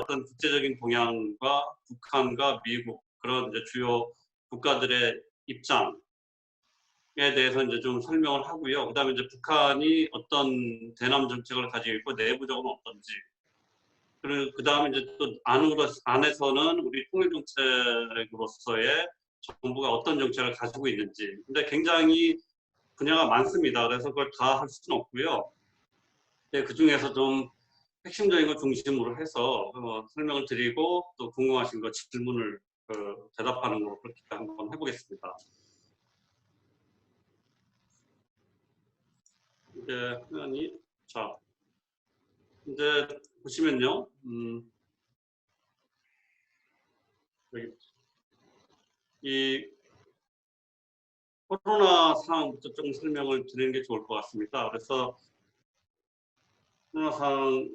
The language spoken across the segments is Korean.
어떤 국제적인 동향과 북한과 미국 그런 이제 주요 국가들의 입장에 대해서 이제 좀 설명을 하고요. 그다음에 이제 북한이 어떤 대남 정책을 가지고 있고 내부적으로 어떤지, 그리고 그다음에 이제 또 안에서는 우리 통일 정책으로서의 정부가 어떤 정책을 가지고 있는지. 근데 굉장히 분야가 많습니다. 그래서 그걸 다 할 수는 없고요. 네, 그 중에서 좀 핵심적인 걸 중심으로 해서 설명을 드리고 또 궁금하신 거 질문을 대답하는 걸로 그렇게 한번 해보겠습니다. 이제 화면이 자 이제 보시면요, 여기 이 코로나 상황부터 좀 설명을 드리는 게 좋을 것 같습니다. 그래서 코로나 상황을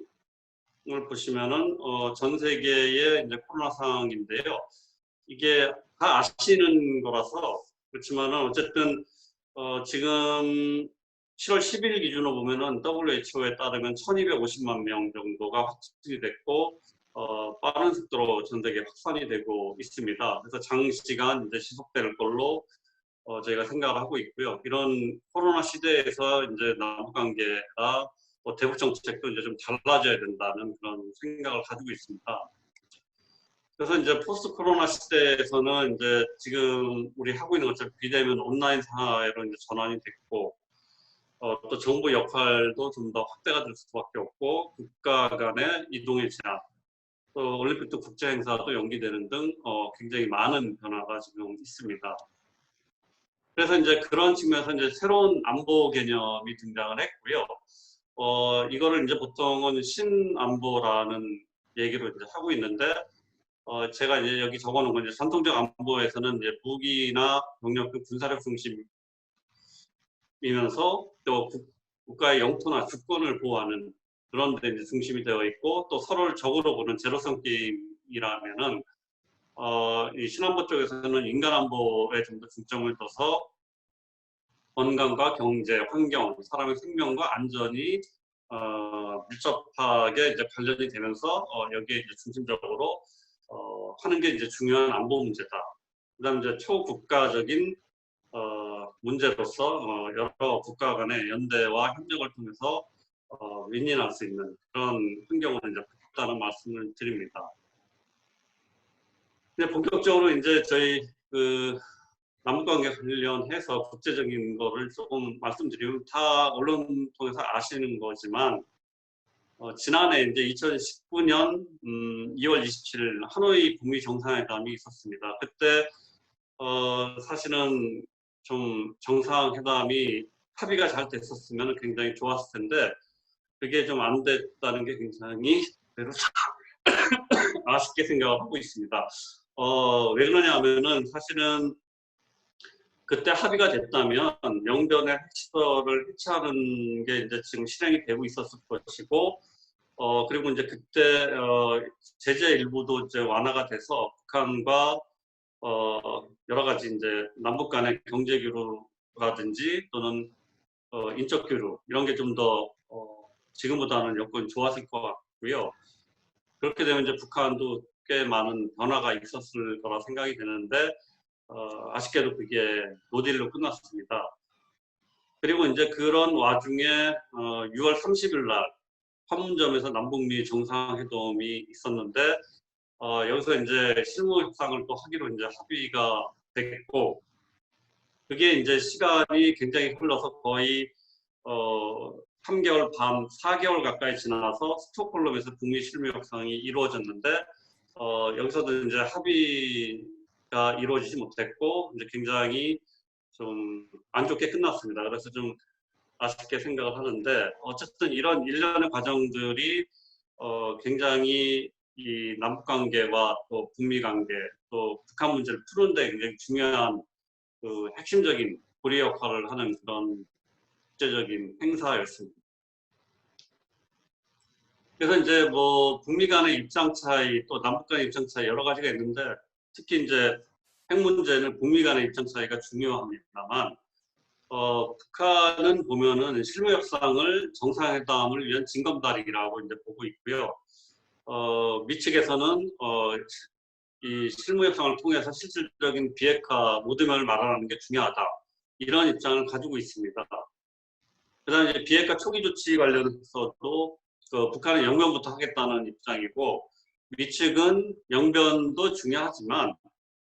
보시면은 전 세계의 이제 코로나 상황인데요. 이게 다 아시는 거라서 그렇지만은 어쨌든 지금 7월 10일 기준으로 보면은 WHO에 따르면 1250만 명 정도가 확진이 됐고 빠른 속도로 전 세계 확산이 되고 있습니다. 그래서 장시간 이제 지속될 걸로 저희가 생각을 하고 있고요. 이런 코로나 시대에서 이제 남북 관계가 대북 정책도 이제 좀 달라져야 된다는 그런 생각을 가지고 있습니다. 그래서 이제 포스트 코로나 시대에서는 이제 지금 우리 하고 있는 것처럼 비대면 온라인 사회로 이제 전환이 됐고, 또 정부 역할도 좀 더 확대가 될 수밖에 없고, 국가 간의 이동의 제한, 또 올림픽도 국제 행사도 연기되는 등 굉장히 많은 변화가 지금 있습니다. 그래서 이제 그런 측면에서 이제 새로운 안보 개념이 등장을 했고요. 이거를 이제 보통은 신안보라는 얘기로 이제 하고 있는데, 제가 이제 여기 적어놓은 건 이제 전통적 안보에서는 이제 무기나 병력 등 군사력 중심이면서 또 국가의 영토나 주권을 보호하는 그런 데 이제 중심이 되어 있고, 또 서로를 적으로 보는 제로섬 게임이라면은 이 신안보 쪽에서는 인간 안보에 좀 더 중점을 둬서 건강과 경제, 환경, 사람의 생명과 안전이 밀접하게 이제 관련이 되면서 여기에 이제 중심적으로 하는 게 이제 중요한 안보 문제다. 그다음 이제 초국가적인 문제로서 여러 국가 간의 연대와 협력을 통해서 윈윈할 수 있는 그런 환경을 이제 바꿨다는 말씀을 드립니다. 근데 본격적으로 이제 저희 남북관계 관련해서 국제적인 거를 조금 말씀드리면 다 언론 통해서 아시는 거지만 지난해 이제 2019년 2월 27일 하노이 북미 정상회담이 있었습니다. 그때 사실은 좀 정상회담이 합의가 잘 됐었으면 굉장히 좋았을 텐데 그게 좀 안 됐다는 게 굉장히 아쉽게 생각을 하고 있습니다. 왜 그러냐 하면은 사실은 그때 합의가 됐다면 명변의 핵시설을 해체하는 게 이제 지금 실행이 되고 있었을 것이고, 그리고 이제 그때 제재 일부도 이제 완화가 돼서 북한과 여러 가지 이제 남북 간의 경제 교류라든지 또는 인적 교류 이런 게 좀 더 지금보다는 여건이 좋았을 것 같고요. 그렇게 되면 이제 북한도 꽤 많은 변화가 있었을 거라 생각이 되는데 아쉽게도 그게 노딜로 끝났습니다. 그리고 이제 그런 와중에 6월 30일 날 판문점에서 남북미 정상회담이 있었는데 여기서 이제 실무 협상을 또 하기로 이제 합의가 됐고 그게 이제 시간이 굉장히 흘러서 거의 3개월 반, 4개월 가까이 지나서 스톡홀름에서 북미 실무 협상이 이루어졌는데 여기서도 이제 합의가 이루어지지 못했고 이제 굉장히 좀 안 좋게 끝났습니다. 그래서 좀 아쉽게 생각을 하는데 어쨌든 이런 일련의 과정들이 굉장히 이 남북 관계와 또 북미 관계 또 북한 문제를 푸는데 굉장히 중요한 핵심적인 고리 역할을 하는 그런 국제적인 행사였습니다. 그래서 이제 뭐 북미 간의 입장 차이 또 남북 간의 입장 차이 여러 가지가 있는데 특히 이제 핵 문제는 북미 간의 입장 차이가 중요합니다만 북한은 보면은 실무 협상을 정상회담을 위한 징검다리라고 이제 보고 있고요. 미 측에서는 이 실무 협상을 통해서 실질적인 비핵화 모드면을 마련하는 게 중요하다. 이런 입장을 가지고 있습니다. 그다음에 이제 비핵화 초기 조치 관련해서도 북한은 영변부터 하겠다는 입장이고, 미 측은 영변도 중요하지만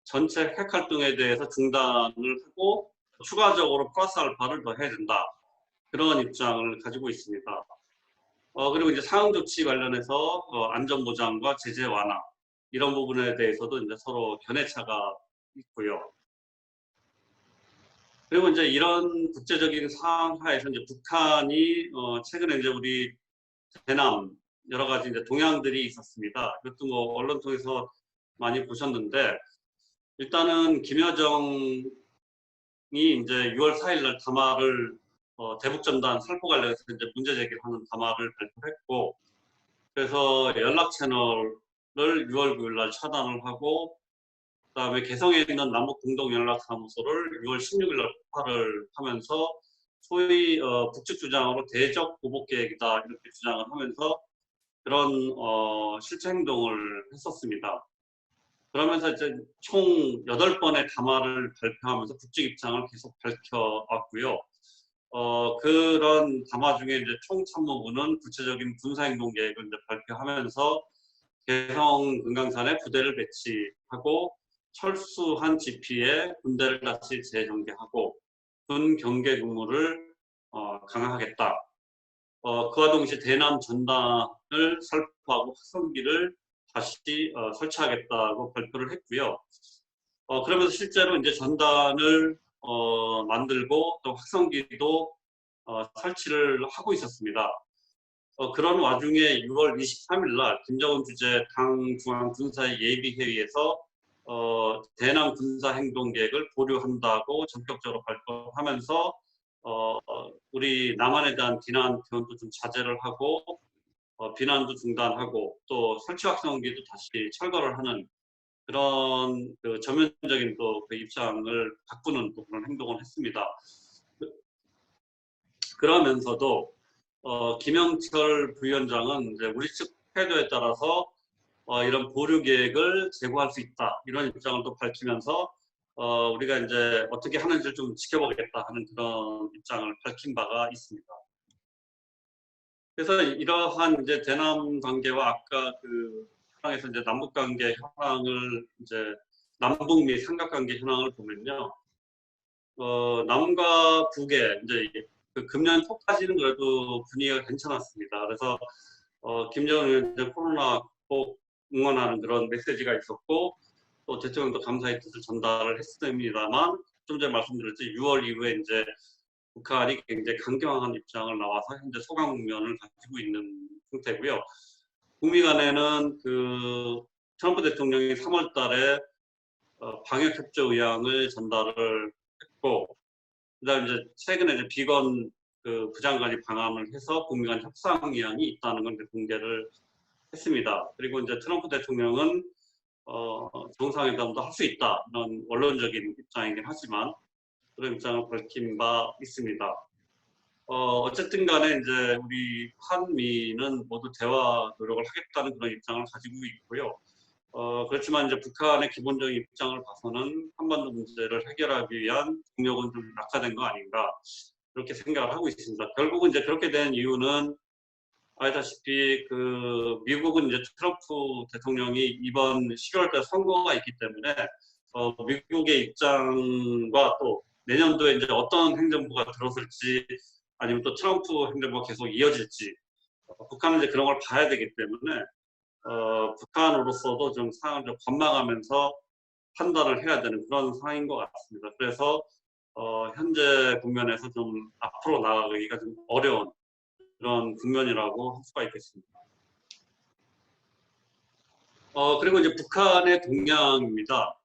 전체 핵 활동에 대해서 중단을 하고 추가적으로 플러스 알파를 더 해야 된다. 그런 입장을 가지고 있습니다. 그리고 이제 상응 조치 관련해서 안전 보장과 제재 완화 이런 부분에 대해서도 이제 서로 견해차가 있고요. 그리고 이제 이런 국제적인 상황 하에서 이제 북한이 최근에 이제 우리 대남 여러 가지 이제 동향들이 있었습니다. 이것도 뭐 언론 통해서 많이 보셨는데, 일단은 김여정이 이제 6월 4일 날 담화를 대북전단 살포 관련해서 이제 문제 제기를 하는 담화를 발표했고, 그래서 연락 채널을 6월 9일 날 차단을 하고, 그다음에 개성에 있는 남북 공동 연락사무소를 6월 16일 날 폭파를 하면서 소위 북측 주장으로 대적 보복 계획이다 이렇게 주장을 하면서 그런 실체 행동을 했었습니다. 그러면서 이제 총 8번의 담화를 발표하면서 북측 입장을 계속 밝혀왔고요. 그런 담화 중에 이제 총참모부는 구체적인 군사행동 계획을 이제 발표하면서 개성 금강산에 부대를 배치하고 철수한 지피에 군대를 다시 재정비하고 군 경계 근무를 강화하겠다. 그와 동시에 대남 전단을 살포하고 확성기를 다시 설치하겠다고 발표를 했고요. 그러면서 실제로 이제 전단을 만들고 또 확성기도 설치를 하고 있었습니다. 그런 와중에 6월 23일 날 김정은 주재 당 중앙군사위 예비회의에서 대남 군사행동 계획을 보류한다고 전격적으로 발표하면서 우리 남한에 대한 비난 표현도 좀 자제를 하고 비난도 중단하고 또 설치 확성기도 다시 철거를 하는 그런 전면적인 또 그 입장을 바꾸는 또 그런 행동을 했습니다. 그러면서도 김영철 부위원장은 이제 우리 측 태도에 따라서 이런 보류 계획을 제고할 수 있다 이런 입장을 또 밝히면서 우리가 이제 어떻게 하는지를 좀 지켜보겠다 하는 그런 입장을 밝힌 바가 있습니다. 그래서 이러한 이제 대남 관계와 아까 그 현황에서 이제 남북 관계 현황을 이제 남북미 삼각관계 현황을 보면요, 남과 북의 이제 그 금년 초까지는 그래도 분위기가 괜찮았습니다. 그래서 김정은 위원장 코로나 극복 응원하는 그런 메시지가 있었고 또 대통령도 감사의 뜻을 전달을 했습니다만 좀 전에 말씀드렸듯이 6월 이후에 이제 북한이 굉장히 강경한 입장을 나와서 현재 소강 국면을 가지고 있는 상태고요. 북미 간에는 그 트럼프 대통령이 3월 달에 방역 협조 의향을 전달을 했고, 그다음에 이제 최근에 이제 비건 그 부장관이 방한을 해서 북미 간 협상 의향이 있다는 걸 공개를 했습니다. 그리고 이제 트럼프 대통령은 정상회담도 할 수 있다 이런 원론적인 입장이긴 하지만 그런 입장을 밝힌 바 있습니다. 어쨌든 간에 이제 우리 한미는 모두 대화 노력을 하겠다는 그런 입장을 가지고 있고요. 그렇지만 이제 북한의 기본적인 입장을 봐서는 한반도 문제를 해결하기 위한 동력은 좀 낙하된 거 아닌가 그렇게 생각을 하고 있습니다. 결국은 이제 그렇게 된 이유는 알다시피 그 미국은 이제 트럼프 대통령이 이번 10월달 선거가 있기 때문에 미국의 입장과 또 내년도에 이제 어떤 행정부가 들어설지 아니면 또 트럼프 행정부가 계속 이어질지 북한은 이제 그런 걸 봐야 되기 때문에 북한으로서도 좀 상황을 좀 관망하면서 판단을 해야 되는 그런 상황인 것 같습니다. 그래서 현재 국면에서 좀 앞으로 나가기가 좀 어려운 그런 국면이라고 할 수가 있겠습니다. 그리고 이제 북한의 동향입니다.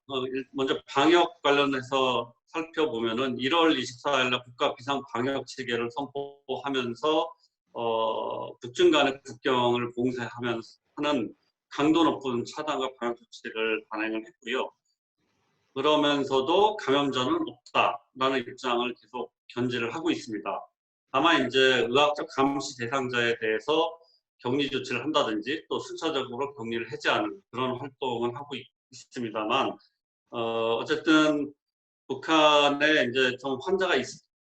먼저 방역 관련해서 살펴보면은 1월 24일 날 국가 비상 방역 체계를 선포하면서 북중 간의 국경을 봉쇄하면서 하는 강도 높은 차단과 방역 조치를 단행을 했고요. 그러면서도 감염자는 없다라는 입장을 계속 견지를 하고 있습니다. 다만 이제 의학적 감시 대상자에 대해서 격리 조치를 한다든지 또 순차적으로 격리를 해제하는 그런 활동을 하고 있습니다만, 어쨌든 북한에 이제 좀 환자가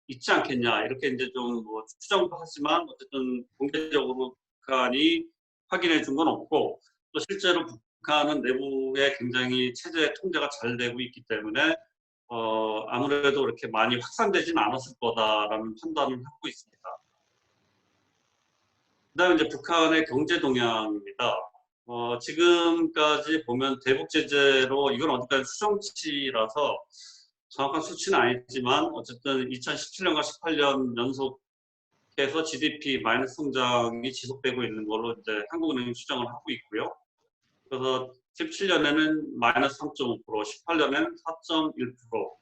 있지 않겠냐 이렇게 이제 좀 뭐 추정도 하지만 어쨌든 공개적으로 북한이 확인해 준 건 없고, 또 실제로 북한은 내부에 굉장히 체제 통제가 잘 되고 있기 때문에 아무래도 이렇게 많이 확산되지는 않았을 거다라는 판단을 하고 있습니다. 그다음에 이제 북한의 경제 동향입니다. 지금까지 보면 대북 제재로 이건 어디까지 추정치라서 정확한 수치는 아니지만 어쨌든 2017년과 18년 연속해서 GDP 마이너스 성장이 지속되고 있는 걸로 이제 한국은행이 추정을 하고 있고요. 그래서 17년에는 마이너스 3.5%, 18년에는 4.1%,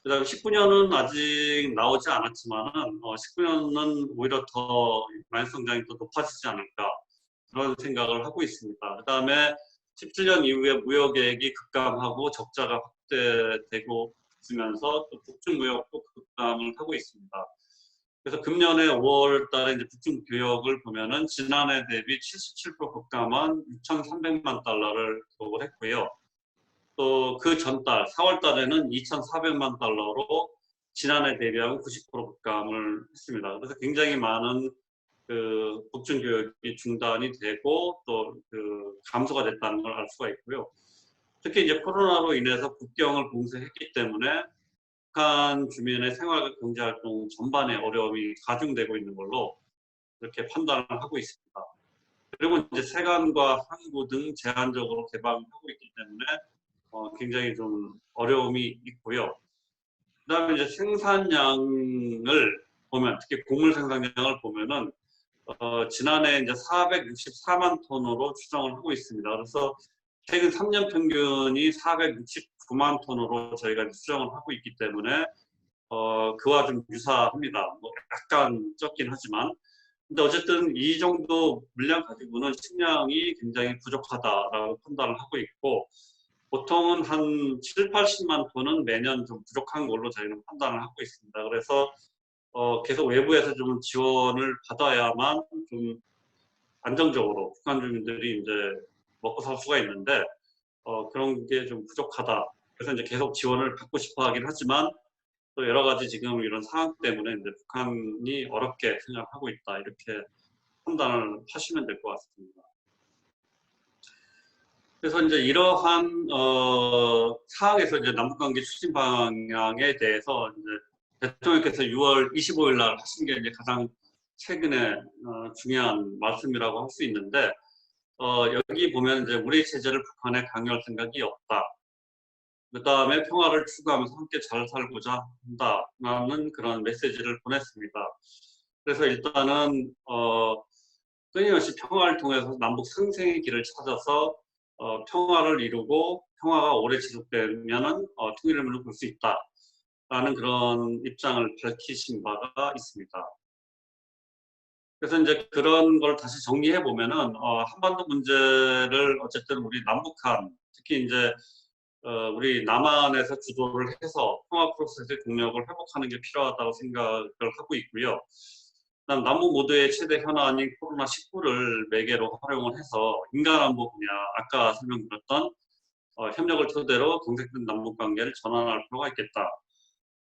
그다음에 19년은 아직 나오지 않았지만은 19년은 오히려 더 마이너스 성장이 더 높아지지 않을까 그런 생각을 하고 있습니다. 그다음에 17년 이후에 무역액이 급감하고 적자가 확대되고 있으면서 또 북중 무역도 급감을 하고 있습니다. 그래서 금년에 5월 달에 이제 북중 교역을 보면은 지난해 대비 77% 급감한 6,300만 달러를 기록을 했고요. 또 그 전달 4월 달에는 2,400만 달러로 지난해 대비하면 90% 급감을 했습니다. 그래서 굉장히 많은 그 북중 교역이 중단이 되고 또 그 감소가 됐다는 걸 알 수가 있고요. 특히 이제 코로나로 인해서 국경을 봉쇄했기 때문에 북한 주민의 생활과 경제 활동 전반에 어려움이 가중되고 있는 걸로 이렇게 판단을 하고 있습니다. 그리고 이제 세관과 항구 등 제한적으로 개방하고 있기 때문에 굉장히 좀 어려움이 있고요. 그다음에 이제 생산량을 보면 특히 곡물 생산량을 보면은 지난해 이제 464만 톤으로 추정을 하고 있습니다. 그래서 최근 3년 평균이 469만 톤으로 저희가 추정을 하고 있기 때문에 그와 좀 유사합니다. 뭐 약간 적긴 하지만. 근데 어쨌든 이 정도 물량 가지고는 식량이 굉장히 부족하다라고 판단을 하고 있고, 보통은 한 7, 80만 톤은 매년 좀 부족한 걸로 저희는 판단을 하고 있습니다. 그래서 계속 외부에서 좀 지원을 받아야만 좀 안정적으로 북한 주민들이 이제 먹고 살 수가 있는데 그런 게 좀 부족하다. 그래서 이제 계속 지원을 받고 싶어 하긴 하지만 또 여러 가지 지금 이런 상황 때문에 이제 북한이 어렵게 생각하고 있다. 이렇게 판단을 하시면 될 것 같습니다. 그래서 이제 이러한 상황에서 이제 남북관계 추진 방향에 대해서 이제 대통령께서 6월 25일 날 하신 게 이제 가장 최근에 중요한 말씀이라고 할 수 있는데, 여기 보면 이제 우리 체제를 북한에 강요할 생각이 없다. 그 다음에 평화를 추구하면서 함께 잘 살고자 한다라는 그런 메시지를 보냈습니다. 그래서 일단은 끊임없이 평화를 통해서 남북 상생의 길을 찾아서 평화를 이루고 평화가 오래 지속되면은 통일을 볼 수 있다라는 그런 입장을 밝히신 바가 있습니다. 그래서 이제 그런 걸 다시 정리해 보면은 한반도 문제를 어쨌든 우리 남북한 특히 이제 우리 남한에서 주도를 해서 평화 프로세스의 동력을 회복하는 게 필요하다고 생각을 하고 있고요. 그다음 남북 모두의 최대 현안인 코로나19를 매개로 활용을 해서 인간안보 분야 아까 설명드렸던 협력을 토대로 경색된 남북 관계를 전환할 필요가 있겠다.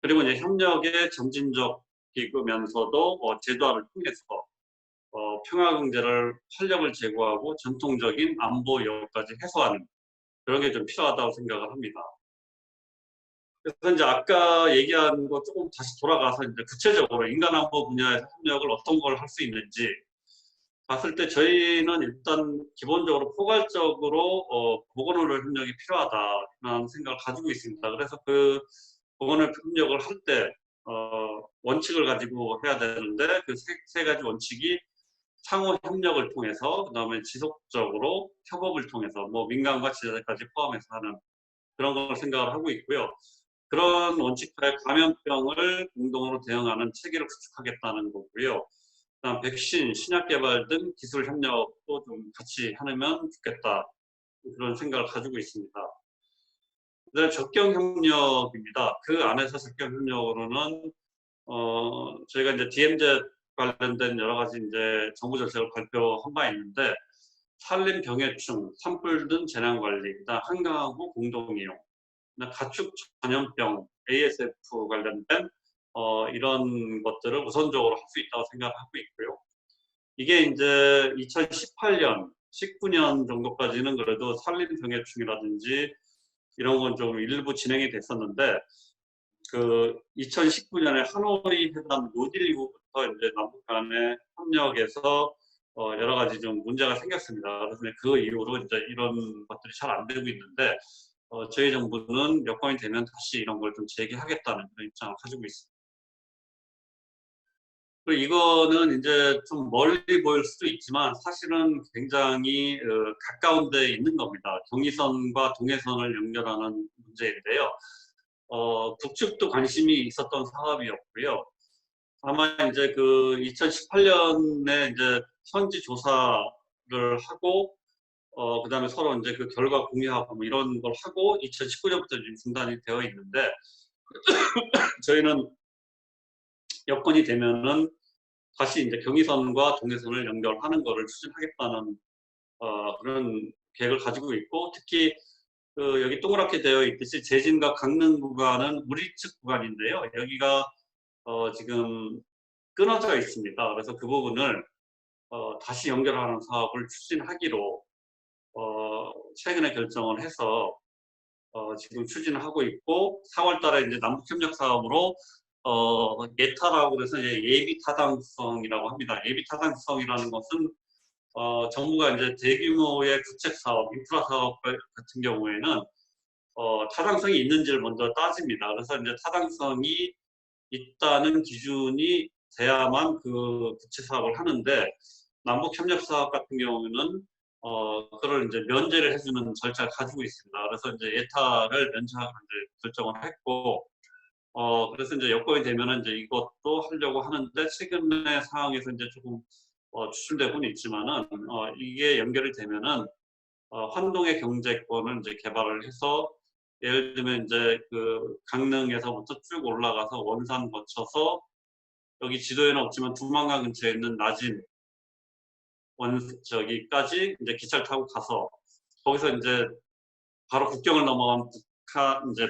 그리고 이제 협력의 점진적이면서도 제도화를 통해서 평화 경제를 활력을 제고하고 전통적인 안보 위협까지 해소하는 그런 게 좀 필요하다고 생각을 합니다. 그래서 이제 아까 얘기한 거 조금 다시 돌아가서 이제 구체적으로 인간안보 분야에서 협력을 어떤 걸 할 수 있는지 봤을 때 저희는 일단 기본적으로 포괄적으로 보건의료 협력이 필요하다라는 생각을 가지고 있습니다. 그래서 그 보건의료 협력을 할 때 원칙을 가지고 해야 되는데 그 세 가지 원칙이 상호 협력을 통해서 그다음에 지속적으로 협업을 통해서 뭐 민간과 지자체까지 포함해서 하는 그런 걸 생각을 하고 있고요. 그런 원칙하에 감염병을 공동으로 대응하는 체계를 구축하겠다는 거고요. 그다음 백신, 신약 개발 등 기술 협력도 좀 같이 하면 좋겠다. 그런 생각을 가지고 있습니다. 그다음에 접경 협력입니다. 그 안에서 접경 협력으로는 저희가 이제 DMZ과 관련된 여러 가지 이제 정부 정책을 발표한 바 있는데 산림 병해충, 산불 등 재난 관리, 그다음 한강하고 공동 이용, 가축 전염병, ASF 관련된 이런 것들을 우선적으로 할 수 있다고 생각하고 있고요. 이게 이제 2018년, 19년 정도까지는 그래도 산림 병해충이라든지 이런 건 좀 일부 진행이 됐었는데 그 2019년에 하노이 회담 노딜 이후부터 이제 남북 간의 협력에서 여러 가지 좀 문제가 생겼습니다. 그래서 그 이후로 이제 이런 것들이 잘 안 되고 있는데 저희 정부는 여건이 되면 다시 이런 걸 좀 재개하겠다는 그런 입장을 가지고 있습니다. 그리고 이거는 이제 좀 멀리 보일 수도 있지만 사실은 굉장히 가까운 데 있는 겁니다. 경의선과 동해선을 연결하는 문제인데요. 북측도 관심이 있었던 사업이었고요. 아마 이제 그 2018년에 이제 현지 조사를 하고 그다음에 서로 이제 그 결과 공유하고 뭐 이런 걸 하고 2019년부터 지금 중단이 되어 있는데 저희는 여건이 되면은 다시 이제 경의선과 동해선을 연결하는 거를 추진하겠다는 그런 계획을 가지고 있고 특히 그 여기 동그랗게 되어 있듯이 제진과 강릉 구간은 우리 측 구간인데요. 여기가 지금 끊어져 있습니다. 그래서 그 부분을 다시 연결하는 사업을 추진하기로 최근에 결정을 해서 지금 추진을 하고 있고 4월 달에 이제 남북 협력 사업으로 예타라고 해서 예비 타당성이라고 합니다. 예비 타당성이라는 것은 정부가 이제 대규모의 구책 사업, 인프라 사업 같은 경우에는 타당성이 있는지를 먼저 따집니다. 그래서 이제 타당성이 있다는 기준이 돼야만 그 구체 사업을 하는데 남북 협력 사업 같은 경우는 그걸 이제 면제를 해주는 절차를 가지고 있습니다. 그래서 이제 예타를 면제하기로 이제 결정을 했고 그래서 이제 여건이 되면은 이제 이것도 하려고 하는데 최근의 상황에서 이제 조금 추진되고는 있지만은 이게 연결이 되면은 환동의 경제권을 이제 개발을 해서 예를 들면 이제 그 강릉에서부터 쭉 올라가서 원산 거쳐서 여기 지도에는 없지만 두만강 근처에 있는 나진 저기까지 이제 기차를 타고 가서 거기서 이제 바로 국경을 넘어가면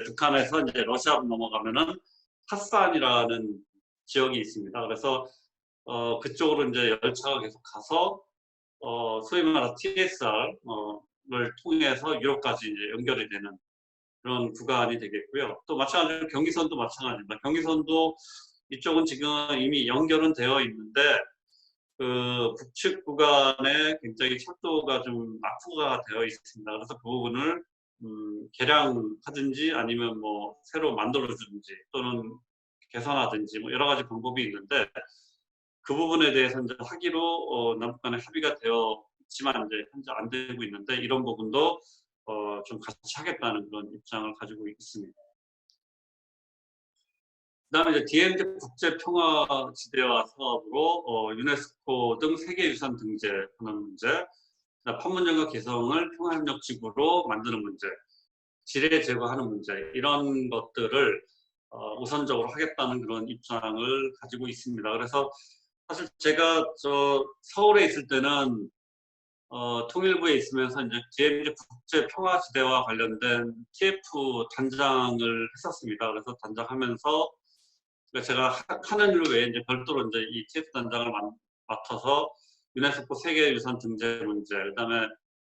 북한에서 이제 러시아로 넘어가면은 하산이라는 지역이 있습니다. 그래서 그쪽으로 이제 열차가 계속 가서 소위 말하는 TSR을 통해서 유럽까지 이제 연결이 되는 그런 구간이 되겠고요. 또 마찬가지로 경의선도 마찬가지입니다. 경의선도 이쪽은 지금 이미 연결은 되어 있는데 그 북측 구간에 굉장히 철도가 좀 낙후가 되어 있습니다. 그래서 그 부분을 개량하든지 아니면 뭐 새로 만들어주든지 또는 개선하든지 뭐 여러 가지 방법이 있는데 그 부분에 대해서 이제 하기로 남북 간에 합의가 되어 있지만 이제 현재 안 되고 있는데 이런 부분도 좀 같이 하겠다는 그런 입장을 가지고 있습니다. 그다음에 이제 DMZ 국제평화지대화 사업으로 유네스코 등 세계유산 등재하는 문제, 판문점과 개성을 평화협력지구로 만드는 문제, 지뢰 제거하는 문제 이런 것들을 우선적으로 하겠다는 그런 입장을 가지고 있습니다. 그래서 사실 제가 서울에 있을 때는 통일부에 있으면서 이제 DMZ 국제평화지대와 관련된 TF 단장을 했었습니다. 그래서 단장하면서 제가 하는 일 외에 이제 별도로 이제 이 TF 단장을 맡아서 유네스코 세계유산 등재 문제, 그다음에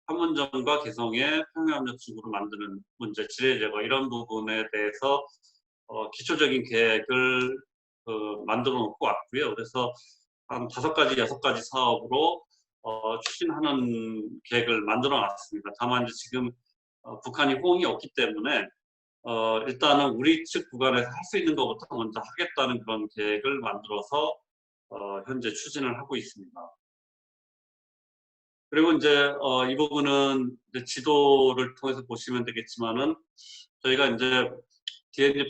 판문점과 개성의 평화협력지구를 만드는 문제, 지뢰 제거 이런 부분에 대해서 기초적인 계획을 만들어 놓고 왔고요. 그래서 한 5가지, 6가지 사업으로 추진하는 계획을 만들어 놨습니다. 다만 이제 지금 북한이 호응이 없기 때문에 일단은 우리 측 구간에서 할 수 있는 것부터 먼저 하겠다는 그런 계획을 만들어서 현재 추진을 하고 있습니다. 그리고 이제 이 부분은 이제 지도를 통해서 보시면 되겠지만은 저희가 이제 DMZ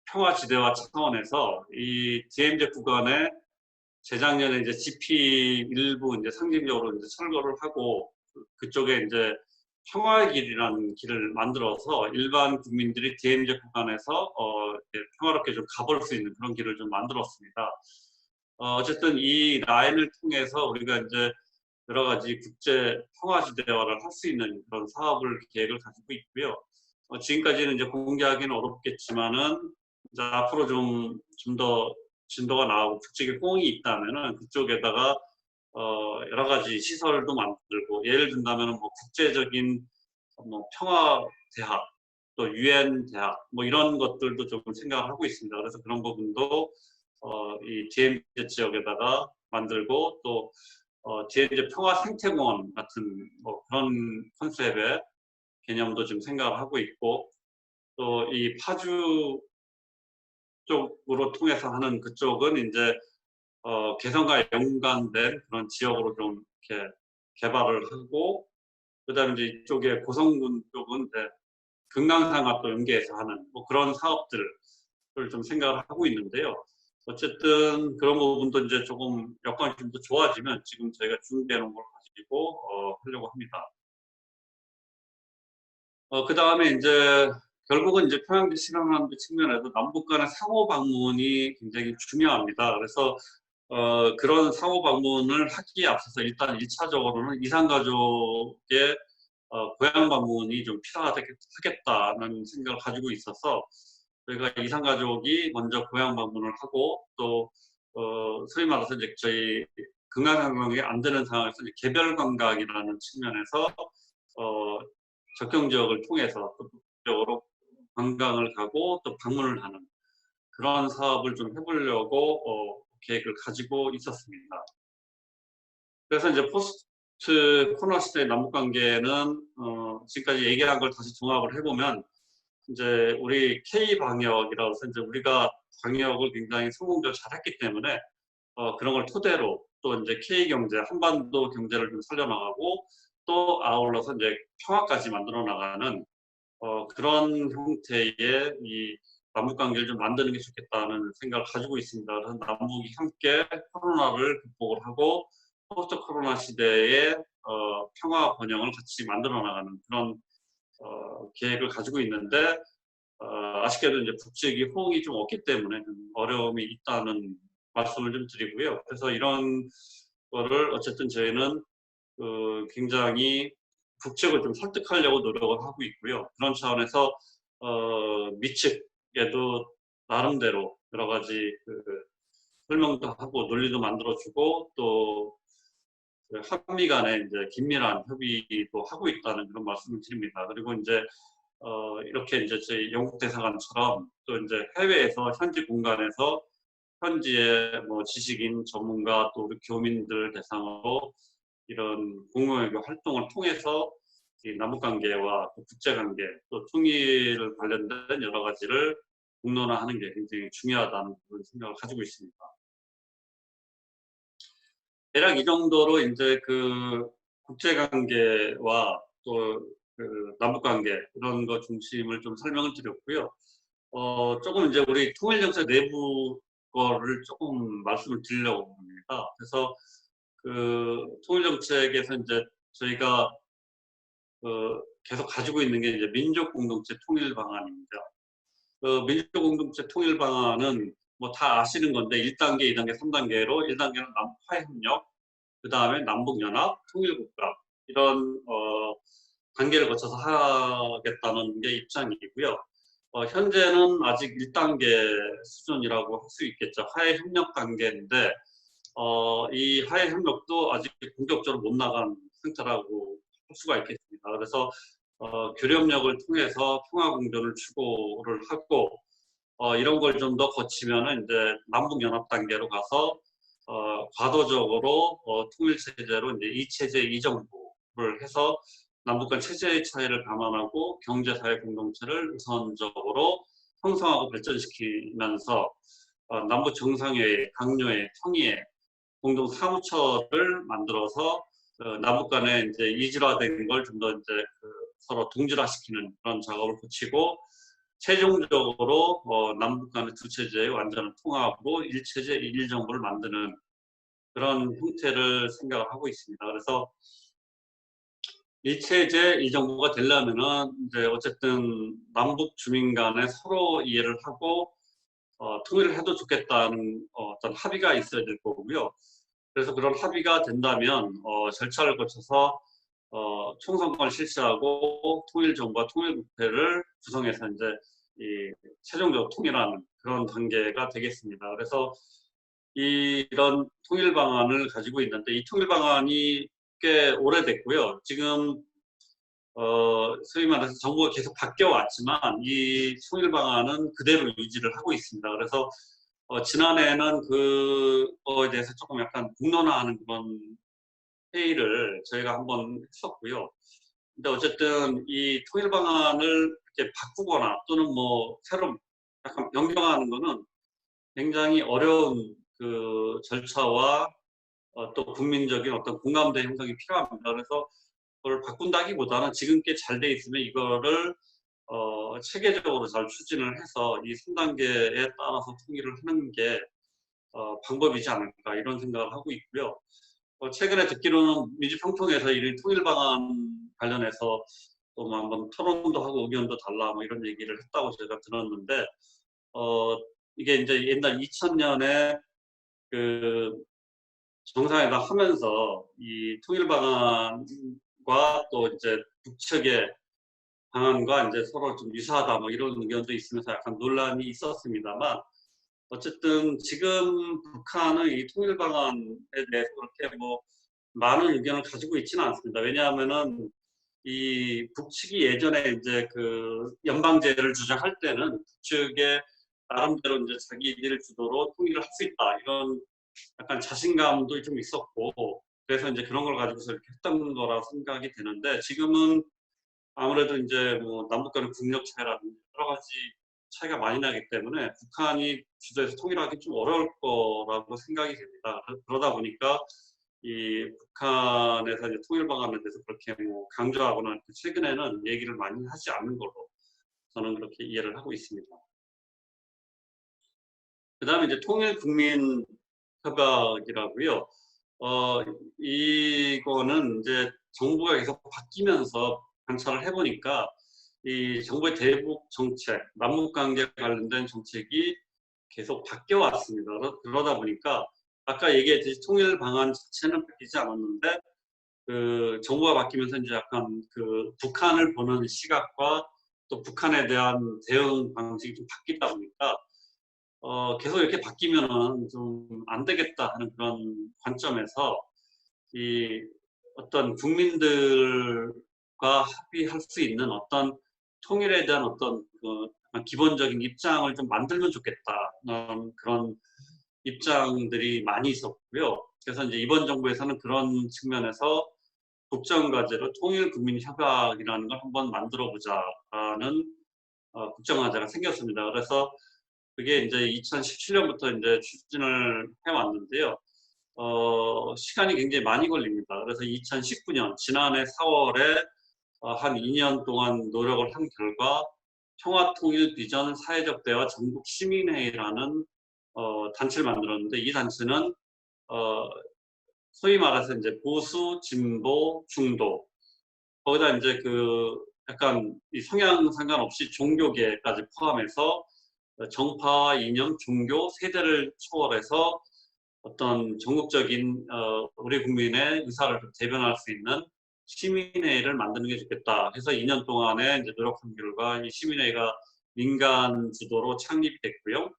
평화지대화 차원에서 이 DMZ 구간에 재작년에 이제 GP 일부 이제 상징적으로 이제 철거를 하고 그쪽에 이제 평화의 길이라는 길을 만들어서 일반 국민들이 DMZ 구간에서 평화롭게 좀 가볼 수 있는 그런 길을 좀 만들었습니다. 어쨌든 이 라인을 통해서 우리가 이제 여러 가지 국제 평화시 대화를 할 수 있는 그런 사업을 계획을 가지고 있고요. 지금까지는 이제 공개하기는 어렵겠지만은 이제 앞으로 좀 더 진도가 나오고 국제적 호응이 있다면은 그쪽에다가 여러 가지 시설도 만들고 예를 든다면은 뭐 국제적인 뭐 평화 대학 또 유엔 대학 뭐 이런 것들도 좀 생각을 하고 있습니다. 그래서 그런 부분도 이 DMZ 지역에다가 만들고 또 DMZ 평화 생태공원 같은 뭐 그런 컨셉의 개념도 지금 생각을 하고 있고 또 이 파주 쪽으로 통해서 하는 그쪽은 이제 개성과 연관된 그런 지역으로 좀 이렇게 개발을 하고 그다음에 이제 이쪽에 고성군 쪽은 이제 금강산과 또 연계해서 하는 뭐 그런 사업들을 좀 생각을 하고 있는데요. 어쨌든 그런 부분도 이제 조금 여건이 좀 더 좋아지면 지금 저희가 준비해 놓은 걸 가지고 하려고 합니다. 그 다음에 이제 결국은 이제 평양지 실현하는 측면에서 남북 간의 상호 방문이 굉장히 중요합니다. 그래서 그런 상호 방문을 하기에 앞서서 일단 1차적으로는 이산가족의 고향 방문이 좀 필요하겠다는 생각을 가지고 있어서 저희가 이산가족이 먼저 고향 방문을 하고 또 소위 말해서 이제 저희 금강관광이 안 되는 상황에서 이제 개별 관광이라는 측면에서 어, 접경 지역을 통해서 또 적으로 관광을 가고 또 방문을 하는 그런 사업을 좀 해보려고 계획을 가지고 있었습니다. 그래서 이제 포스트 코로나 시대의 남북 관계는 지금까지 얘기한 걸 다시 종합을 해보면 이제 우리 K 방역이라고 해서 이제 우리가 방역을 굉장히 성공적으로 잘했기 때문에 그런 걸 토대로 또 이제 K 경제, 한반도 경제를 좀 살려나가고 또 아울러서 이제 평화까지 만들어 나가는 그런 형태의 이 남북 관계를 좀 만드는 게 좋겠다는 생각을 가지고 있습니다. 그래서 남북이 함께 코로나를 극복을 하고 포스트 코로나 시대의 평화 번영을 같이 만들어 나가는 그런 계획을 가지고 있는데 아쉽게도 이제 북측이 호응이 좀 없기 때문에 좀 어려움이 있다는 말씀을 좀 드리고요. 그래서 이런 거를 어쨌든 저희는 굉장히 북측을 좀 설득하려고 노력을 하고 있고요. 그런 차원에서 미측에도 나름대로 여러 가지 설명도 하고 논리도 만들어주고 또 한미 간에 이제 긴밀한 협의도 하고 있다는 그런 말씀을 드립니다. 그리고 이제 이렇게 이제 저희 영국 대사관처럼 또 이제 해외에서 현지 공간에서 현지의 뭐 지식인 전문가 또 우리 교민들 대상으로 이런 공공외교 활동을 통해서 이 남북관계와 또 국제관계 또 통일 관련된 여러 가지를 공론화하는 게 굉장히 중요하다는 그런 생각을 가지고 있습니다. 대략 이 정도로 이제 그 국제관계와 또 그 남북관계 이런 거 중심을 좀 설명을 드렸고요. 조금 이제 우리 통일정책 내부 거를 조금 말씀을 드리려고 합니다. 그래서 그 통일정책에서 이제 저희가 계속 가지고 있는 게 이제 민족공동체 통일 방안입니다. 민족공동체 통일 방안은 뭐 다 아시는 건데 1단계, 2단계, 3단계로 1단계는 남북화해협력, 그 다음에 남북연합, 통일국가 이런 단계를 거쳐서 하겠다는 게 입장이고요. 현재는 아직 1단계 수준이라고 할 수 있겠죠. 화해협력 단계인데 이 화해협력도 아직 본격적으로 못 나간 상태라고 할 수가 있겠습니다. 그래서 교류협력을 통해서 평화공존을 추구를 하고 이런 걸 좀 더 거치면은 이제 남북연합 단계로 가서 과도적으로 통일체제로 이제 이체제 이정부를 해서 남북 간 체제의 차이를 감안하고 경제사회 공동체를 우선적으로 형성하고 발전시키면서 남북 정상회의, 강요회, 평의회 공동 사무처를 만들어서 남북 간에 이제 이질화된 걸 좀 더 이제 서로 동질화시키는 그런 작업을 거치고 최종적으로 남북 간의 두 체제의 완전한 통합으로 일체제 일정부를 만드는 그런 형태를 생각을 하고 있습니다. 그래서 일체제 이정부가 되려면은 이제 어쨌든 남북 주민 간에 서로 이해를 하고 통일을 해도 좋겠다는 어떤 합의가 있어야 될 거고요. 그래서 그런 합의가 된다면 절차를 거쳐서 총선거를 실시하고 통일정부와 통일국회를 구성해서 이제 이 최종적으로 통일하는 그런 단계가 되겠습니다. 그래서 이런 통일 방안을 가지고 있는데 이 통일 방안이 꽤 오래됐고요. 지금 소위 말해서 정부가 계속 바뀌어 왔지만 이 통일 방안은 그대로 유지를 하고 있습니다. 그래서 지난해에는 그거에 대해서 조금 약간 공론화하는 그런 회의를 저희가 한번 했었고요. 근데 어쨌든 이 통일 방안을 이렇게 바꾸거나 또는 뭐 새로 약간 변경하는 거는 굉장히 어려운 그 절차와 또 국민적인 어떤 공감대 형성이 필요합니다. 그래서 그걸 바꾼다기보다는 지금 꽤 잘 돼 있으면 이거를 체계적으로 잘 추진을 해서 이 3단계에 따라서 통일을 하는 게 방법이지 않을까 이런 생각을 하고 있고요. 최근에 듣기로는 민주평통에서 이 통일 방안 관련해서 또 뭐 한번 토론도 하고 의견도 달라 뭐 이런 얘기를 했다고 제가 들었는데 이게 이제 옛날 2000년에 그 정상회담 하면서 이 통일 방안과 또 이제 북측의 방안과 이제 서로 좀 유사하다 뭐 이런 의견도 있으면서 약간 논란이 있었습니다만 어쨌든 지금 북한은 이 통일 방안에 대해서 그렇게 뭐 많은 의견을 가지고 있지는 않습니다. 왜냐하면은 이 북측이 예전에 이제 그 연방제를 주장할 때는 북측의 나름대로 이제 자기들 주도로 통일을 할 수 있다 이런 약간 자신감도 좀 있었고 그래서 이제 그런 걸 가지고서 이렇게 했던 거라 생각이 되는데 지금은 아무래도 이제 뭐 남북 간의 국력 차이라든지 여러 가지 차이가 많이 나기 때문에 북한이 주도해서 통일하기 좀 어려울 거라고 생각이 됩니다. 그러다 보니까 이 북한에서 이제 통일 방안에 대해서 그렇게 뭐 강조하거나 최근에는 얘기를 많이 하지 않는 걸로 저는 그렇게 이해를 하고 있습니다. 그다음에 이제 통일 국민 협약이라고요. 이거는 이제 정부가 계속 바뀌면서 관찰을 해보니까 이 정부의 대북 정책, 남북 관계 관련된 정책이 계속 바뀌어 왔습니다. 그러다 보니까 아까 얘기했듯이 통일 방안 자체는 바뀌지 않았는데 그 정부가 바뀌면서 이제 약간 그 북한을 보는 시각과 또 북한에 대한 대응 방식이 좀 바뀌다 보니까 계속 이렇게 바뀌면은 좀 안 되겠다 하는 그런 관점에서 이 어떤 국민들과 합의할 수 있는 어떤 통일에 대한 어떤 그 기본적인 입장을 좀 만들면 좋겠다. 그런 입장들이 많이 있었고요. 그래서 이제 이번 정부에서는 그런 측면에서 국정과제로 통일국민협약이라는 걸 한번 만들어 보자라는 국정과제가 생겼습니다. 그래서 그게 이제 2017년부터 이제 추진을 해왔는데요. 시간이 굉장히 많이 걸립니다. 그래서 2019년 지난해 4월에 한 2년 동안 노력을 한 결과 평화통일 비전 사회적 대화 전국 시민회의라는 단체를 만들었는데 이 단체는 어, 소위 말해서 이제 보수, 진보, 중도 거기다 이제 그 약간 이 성향 상관없이 종교계까지 포함해서 정파와 이념, 종교, 세대를 초월해서 어떤 전국적인 우리 국민의 의사를 대변할 수 있는 시민회의를 만드는 게 좋겠다 해서 2년 동안에 이제 노력한 결과 이 시민회의가 민간 주도로 창립됐고요.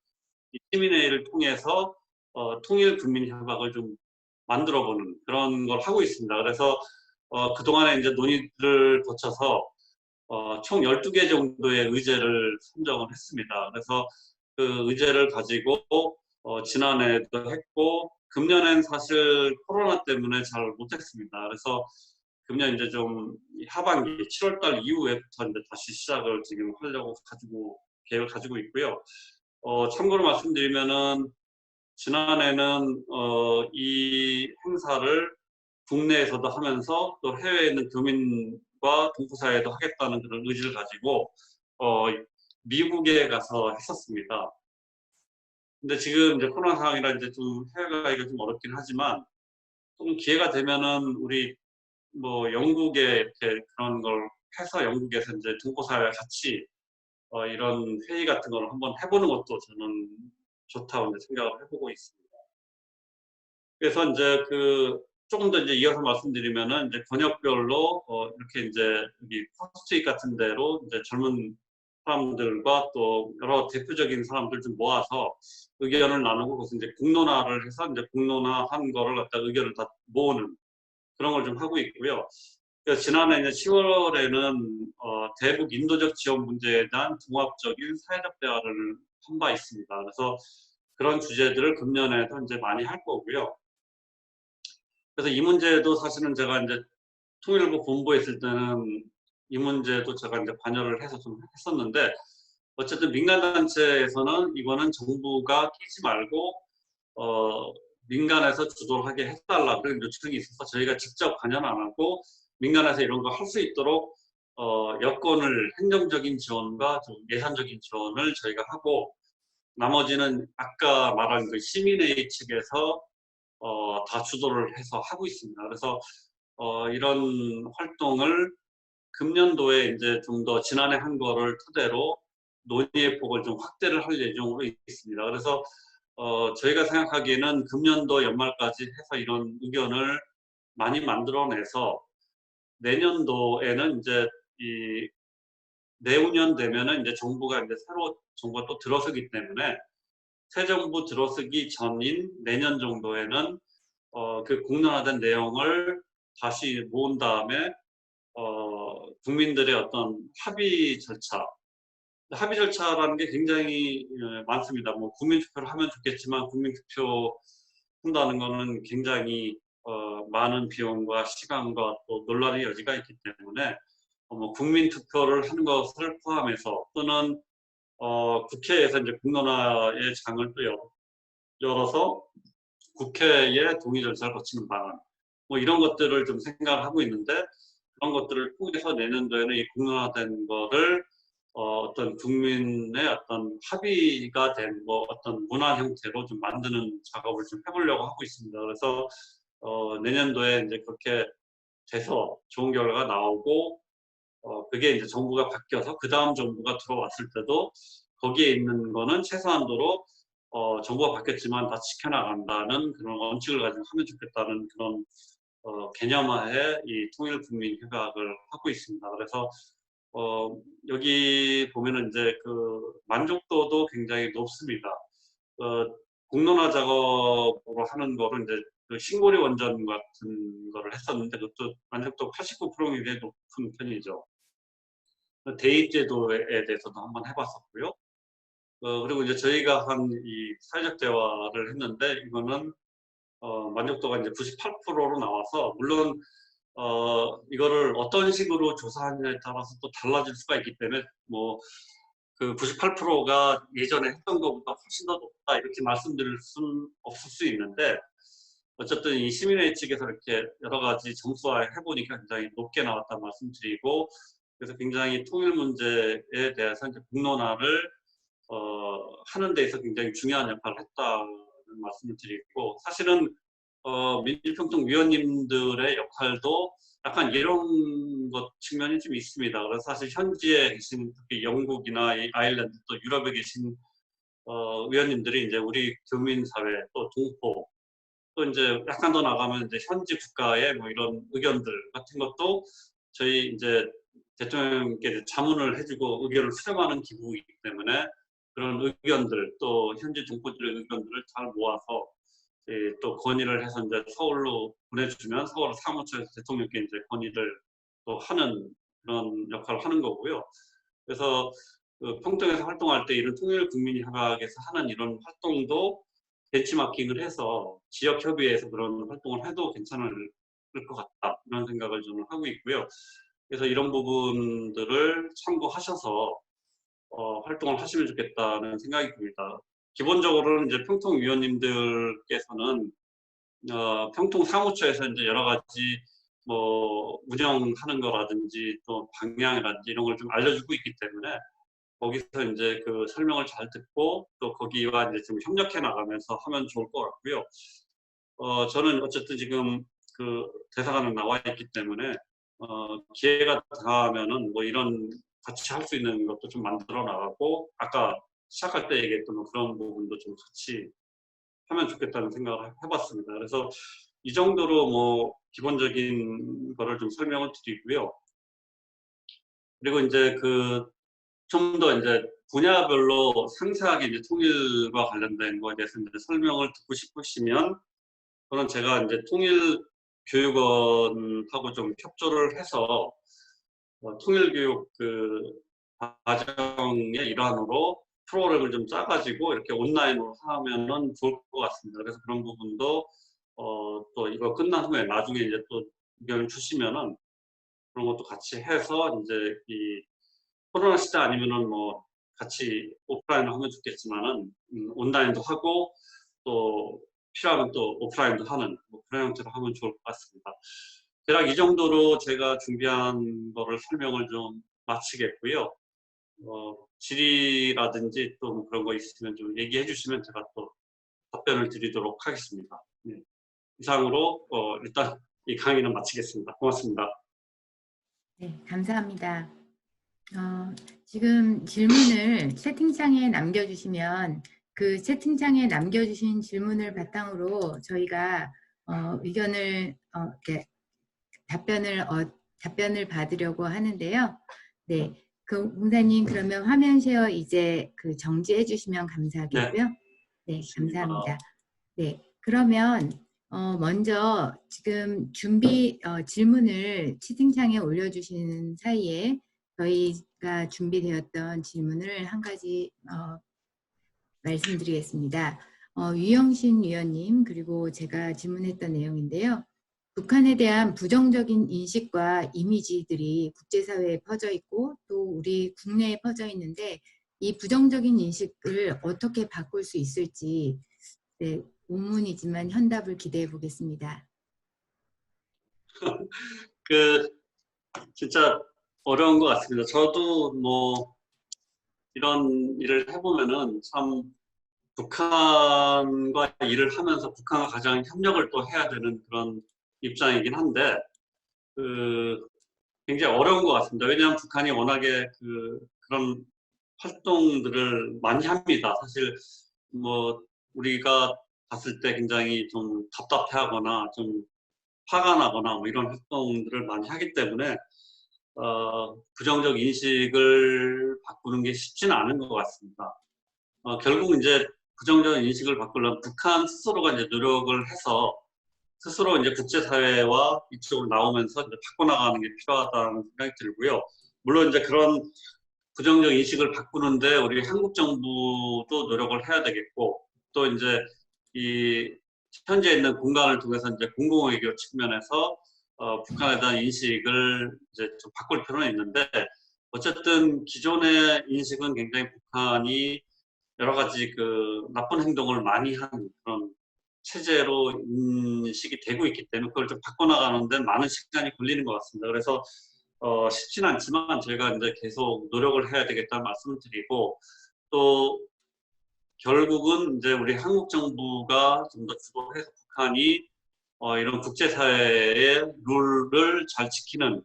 이 시민회의를 통해서 통일 국민 협약을 좀 만들어보는 그런 걸 하고 있습니다. 그래서 그동안에 이제 논의를 거쳐서 총 12개 정도의 의제를 선정을 했습니다. 그래서 그 의제를 가지고 지난해도 했고 금년엔 사실 코로나 때문에 잘 못했습니다. 그래서 금년 이제 좀 하반기 7월달 이후에부터 이제 다시 시작을 지금 하려고 계획을 가지고 있고요. 참고로 말씀드리면은 지난해는 이 행사를 국내에서도 하면서 또 해외에 있는 교민과 동포사회도 하겠다는 그런 의지를 가지고 미국에 가서 했었습니다. 근데 지금 이제 코로나 상황이라 이제 좀 해외 가기가 좀 어렵긴 하지만 좀 기회가 되면은 우리 뭐 영국에 이렇게 그런 걸 해서 영국에서 이제 동포사회와 같이 이런 회의 같은 걸 한번 해보는 것도 저는 좋다고 이제 생각을 해보고 있습니다. 그래서 이제 조금 더 이제 이어서 말씀드리면은 이제 권역별로 이렇게 이제 여기 포스트잇 같은 데로 이제 젊은 사람들과 또 여러 대표적인 사람들 좀 모아서 의견을 나누고 그것을 이제 공론화를 해서 이제 공론화한 거를 갖다 의견을 다 모으는 그런 걸 좀 하고 있고요. 그래서 지난해 이제 10월에는 대북 인도적 지원 문제에 대한 종합적인 사회적 대화를 한 바 있습니다. 그래서 그런 주제들을 금년에도 이제 많이 할 거고요. 그래서 이 문제도 사실은 제가 이제 통일부 본부에 있을 때는 이 문제도 제가 이제 관여를 해서 좀 했었는데 어쨌든 민간단체에서는 이거는 정부가 끼지 말고 민간에서 주도를 하게 해달라 그런 요청이 있어서 저희가 직접 관여는 안 하고 민간에서 이런 거 할 수 있도록 여건을 행정적인 지원과 좀 예산적인 지원을 저희가 하고 나머지는 아까 말한 그 시민회의 측에서 다 주도를 해서 하고 있습니다. 그래서 이런 활동을 금년도에 이제 좀 더 지난해 한 거를 토대로 논의의 폭을 좀 확대를 할 예정으로 있습니다. 그래서 저희가 생각하기에는 금년도 연말까지 해서 이런 의견을 많이 만들어내서 내년도에는 이제 이 내후년 되면은 이제 정부가 이제 새로 정부가 또 들어서기 때문에 새 정부 들어서기 전인 내년 정도에는 그 공론화된 내용을 다시 모은 다음에 국민들의 어떤 합의 절차라는 게 굉장히 많습니다. 뭐 국민투표를 하면 좋겠지만 국민투표 한다는 거는 굉장히 많은 비용과 시간과 또 논란의 여지가 있기 때문에 뭐 국민투표를 하는 것을 포함해서 또는 국회에서 이제 공론화의 장을 또 열어서 국회의 동의 절차를 거치는 방안 뭐 이런 것들을 좀 생각을 하고 있는데 그런 것들을 통해서 내년도에는 이 공론화된 거를 어떤 국민의 어떤 합의가 된 뭐 어떤 문화 형태로 좀 만드는 작업을 좀 해보려고 하고 있습니다. 그래서 내년도에 이제 그렇게 돼서 좋은 결과가 나오고 그게 이제 정부가 바뀌어서 그 다음 정부가 들어왔을 때도 거기에 있는 거는 최소한도로 정부가 바뀌었지만 다 지켜나간다는 그런 원칙을 가지고 하면 좋겠다는 그런 개념화의 이 통일국민협약을 하고 있습니다. 그래서 여기 보면은 이제 그 만족도도 굉장히 높습니다. 공론화 작업으로 하는 거를 이제 그 신고리 원전 같은 거를 했었는데 그것도 만족도 89%가 굉장히 높은 편이죠. 대입 제도에 대해서도 한번 해봤었고요. 그리고 이제 저희가 한 이 사회적 대화를 했는데 이거는 만족도가 이제 98%로 나와서 물론 이거를 어떤 식으로 조사하느냐에 따라서 또 달라질 수가 있기 때문에 뭐 그 98%가 예전에 했던 것보다 훨씬 더 높다 이렇게 말씀드릴 수는 없을 수 있는데 어쨌든 이 시민회의 측에서 이렇게 여러 가지 점수화해 보니까 굉장히 높게 나왔다 말씀드리고 그래서 굉장히 통일 문제에 대해서 이제 공론화를 하는 데 있어서 굉장히 중요한 역할을 했다는 말씀을 드리고 사실은 민주평통위원님들의 역할도 약간 이런 것 측면이 좀 있습니다. 그래서 사실 현지에 계신 특히 영국이나 아일랜드 또 유럽에 계신 위원님들이 이제 우리 교민사회 또 동포 또 이제 약간 더 나가면 이제 현지 국가의 뭐 이런 의견들 같은 것도 저희 이제 대통령께 자문을 해주고 의견을 수렴하는 기구이기 때문에 그런 의견들 또 현지 동포들의 의견들을 잘 모아서 또 건의를 해서 이제 서울로 보내주면 서울 사무처에서 대통령께 이제 건의를 또 하는 그런 역할을 하는 거고요. 그래서 그 평통에서 활동할 때 이런 통일국민협약에서 하는 이런 활동도 벤치마킹을 해서 지역협의회에서 그런 활동을 해도 괜찮을 것 같다 이런 생각을 저는 하고 있고요. 그래서 이런 부분들을 참고하셔서 활동을 하시면 좋겠다는 생각이 듭니다. 기본적으로는 이제 평통위원님들께서는 평통 사무처에서 이제 여러 가지 뭐 운영하는 거라든지 또 방향이라든지 이런 걸 좀 알려주고 있기 때문에 거기서 이제 그 설명을 잘 듣고 또 거기와 이제 좀 협력해 나가면서 하면 좋을 것 같고요. 저는 어쨌든 지금 그 대사관은 나와 있기 때문에 기회가 닿으면은 뭐 이런 같이 할 수 있는 것도 좀 만들어 나가고 아까 시작할 때 얘기했던 그런 부분도 좀 같이 하면 좋겠다는 생각을 해봤습니다. 그래서 이 정도로 뭐 기본적인 거를 좀 설명을 드리고요. 그리고 이제 좀 더 이제 분야별로 상세하게 이제 통일과 관련된 거에 대해서 이제 설명을 듣고 싶으시면 그건 제가 이제 통일교육원하고 좀 협조를 해서 통일교육 과정의 일환으로 프로그램을 좀 짜가지고 이렇게 온라인으로 하면은 좋을 것 같습니다. 그래서 그런 부분도 또 이거 끝난 후에 나중에 이제 또 의견을 주시면은 그런 것도 같이 해서 이제 이 코로나 시대 아니면은 뭐 같이 오프라인으로 하면 좋겠지만은 온라인도 하고 또 필요하면 또 오프라인도 하는 뭐 그런 형태로 하면 좋을 것 같습니다. 대략 이 정도로 제가 준비한 거를 설명을 좀 마치겠고요. 질의라든지 또뭐 그런 거 있으면 좀 얘기해 주시면 제가 또 답변을 드리도록 하겠습니다. 네. 이상으로 일단 이 강의는 마치겠습니다. 고맙습니다. 네, 감사합니다. 지금 질문을 채팅창에 남겨주시면 그 채팅창에 남겨주신 질문을 바탕으로 저희가 의견을 이렇게 답변을 받으려고 하는데요. 네, 공사님 그러면 화면 쉐어 이제 정지해 주시면 감사하겠고요. 네, 감사합니다. 네, 그러면 먼저 지금 질문을 채팅창에 올려주시는 사이에 저희가 준비되었던 질문을 한 가지 말씀드리겠습니다. 유영신 위원님 그리고 제가 질문했던 내용인데요. 북한에 대한 부정적인 인식과 이미지들이 국제사회에 퍼져 있고 또 우리 국내에 퍼져 있는데 이 부정적인 인식을 어떻게 바꿀 수 있을지 네, 우문이지만 현답을 기대해 보겠습니다. 진짜 어려운 것 같습니다. 저도 뭐 이런 일을 해보면은 참 북한과 일을 하면서 북한과 가장 협력을 또 해야 되는 그런 입장이긴 한데 굉장히 어려운 것 같습니다. 왜냐하면 북한이 워낙에 그런 활동들을 많이 합니다. 사실 뭐 우리가 봤을 때 굉장히 좀 답답해하거나 좀 화가 나거나 뭐 이런 활동들을 많이 하기 때문에 부정적 인식을 바꾸는 게 쉽지는 않은 것 같습니다. 결국 이제 부정적 인식을 바꾸려면 북한 스스로가 이제 노력을 해서 스스로 이제 국제사회와 이쪽으로 나오면서 이제 바꿔나가는 게 필요하다는 생각이 들고요. 물론 이제 그런 부정적 인식을 바꾸는데 우리 한국 정부도 노력을 해야 되겠고 또 이제 이 현재 있는 공간을 통해서 이제 공공외교 측면에서 북한에 대한 인식을 이제 좀 바꿀 필요는 있는데 어쨌든 기존의 인식은 굉장히 북한이 여러 가지 나쁜 행동을 많이 하는 그런 체제로 인식이 되고 있기 때문에 그걸 좀 바꿔나가는 데 많은 시간이 걸리는 것 같습니다. 그래서 쉽지는 않지만 저희가 이제 계속 노력을 해야 되겠다는 말씀을 드리고 또 결국은 이제 우리 한국 정부가 좀 더 주도해서 북한이 이런 국제사회의 룰을 잘 지키는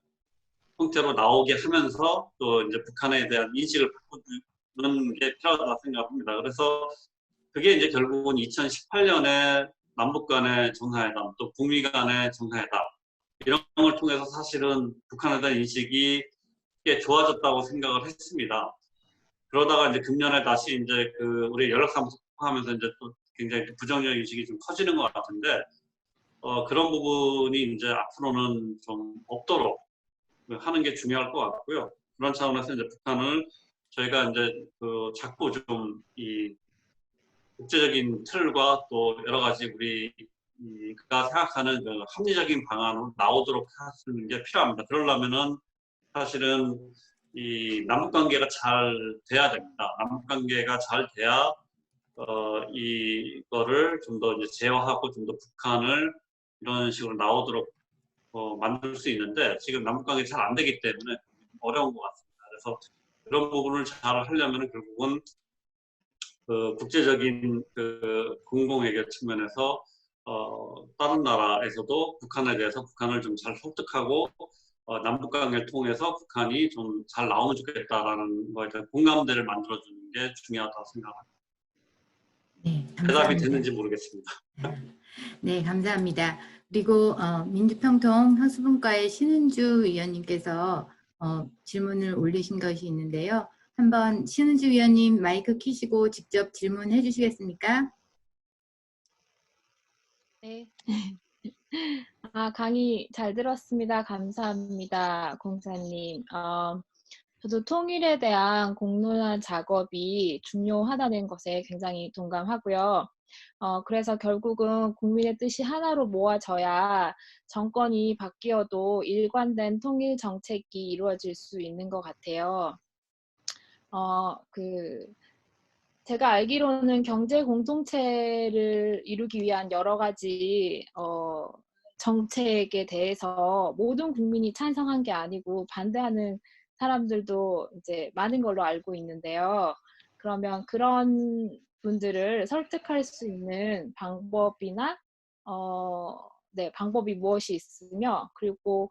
형태로 나오게 하면서 또 이제 북한에 대한 인식을 바꾸는 게 필요하다고 생각합니다. 그래서 그게 이제 결국은 2018년에 남북 간의 정상회담 또 북미 간의 정상회담 이런 걸 통해서 사실은 북한에 대한 인식이 꽤 좋아졌다고 생각을 했습니다. 그러다가 이제 금년에 다시 이제 우리 연락사무소 하면서 이제 또 굉장히 부정적 인식이 좀 커지는 것 같은데 그런 부분이 이제 앞으로는 좀 없도록 하는 게 중요할 것 같고요. 그런 차원에서 이제 북한을 저희가 이제 자꾸 좀 이 국제적인 틀과 또 여러 가지 우리가 생각하는 합리적인 방안으로 나오도록 하는 게 필요합니다. 그러려면은 사실은 이 남북 관계가 잘 돼야 됩니다. 남북 관계가 잘 돼야 이거를 좀 더 이제 제어하고 좀 더 북한을 이런 식으로 나오도록 만들 수 있는데 지금 남북 관계 잘 안 되기 때문에 어려운 것 같습니다. 그래서 그런 부분을 잘 하려면 결국은 국제적인 공공외교 측면에서 다른 나라에서도 북한에 대해서 북한을 좀 잘 설득하고 남북 관계를 통해서 북한이 좀 잘 나오면 좋겠다라는 거에 대한 공감대를 만들어주는 게 중요하다고 생각합니다. 네, 대답이 감사합니다. 됐는지 모르겠습니다. 네, 감사합니다. 그리고 민주평통 학습분과의 신은주 위원님께서 질문을 올리신 것이 있는데요. 한번 신은주 위원님 마이크 켜시고 직접 질문해 주시겠습니까? 네. 강의 잘 들었습니다. 감사합니다, 공사님. 저도 통일에 대한 공론화 작업이 중요하다는 것에 굉장히 동감하고요. 그래서 결국은 국민의 뜻이 하나로 모아져야 정권이 바뀌어도 일관된 통일 정책이 이루어질 수 있는 것 같아요. 제가 알기로는 경제 공동체를 이루기 위한 여러 가지 정책에 대해서 모든 국민이 찬성한 게 아니고 반대하는 사람들도 이제 많은 걸로 알고 있는데요. 그러면 그런 분들을 설득할 수 있는 방법이나 방법이 무엇이 있으며, 그리고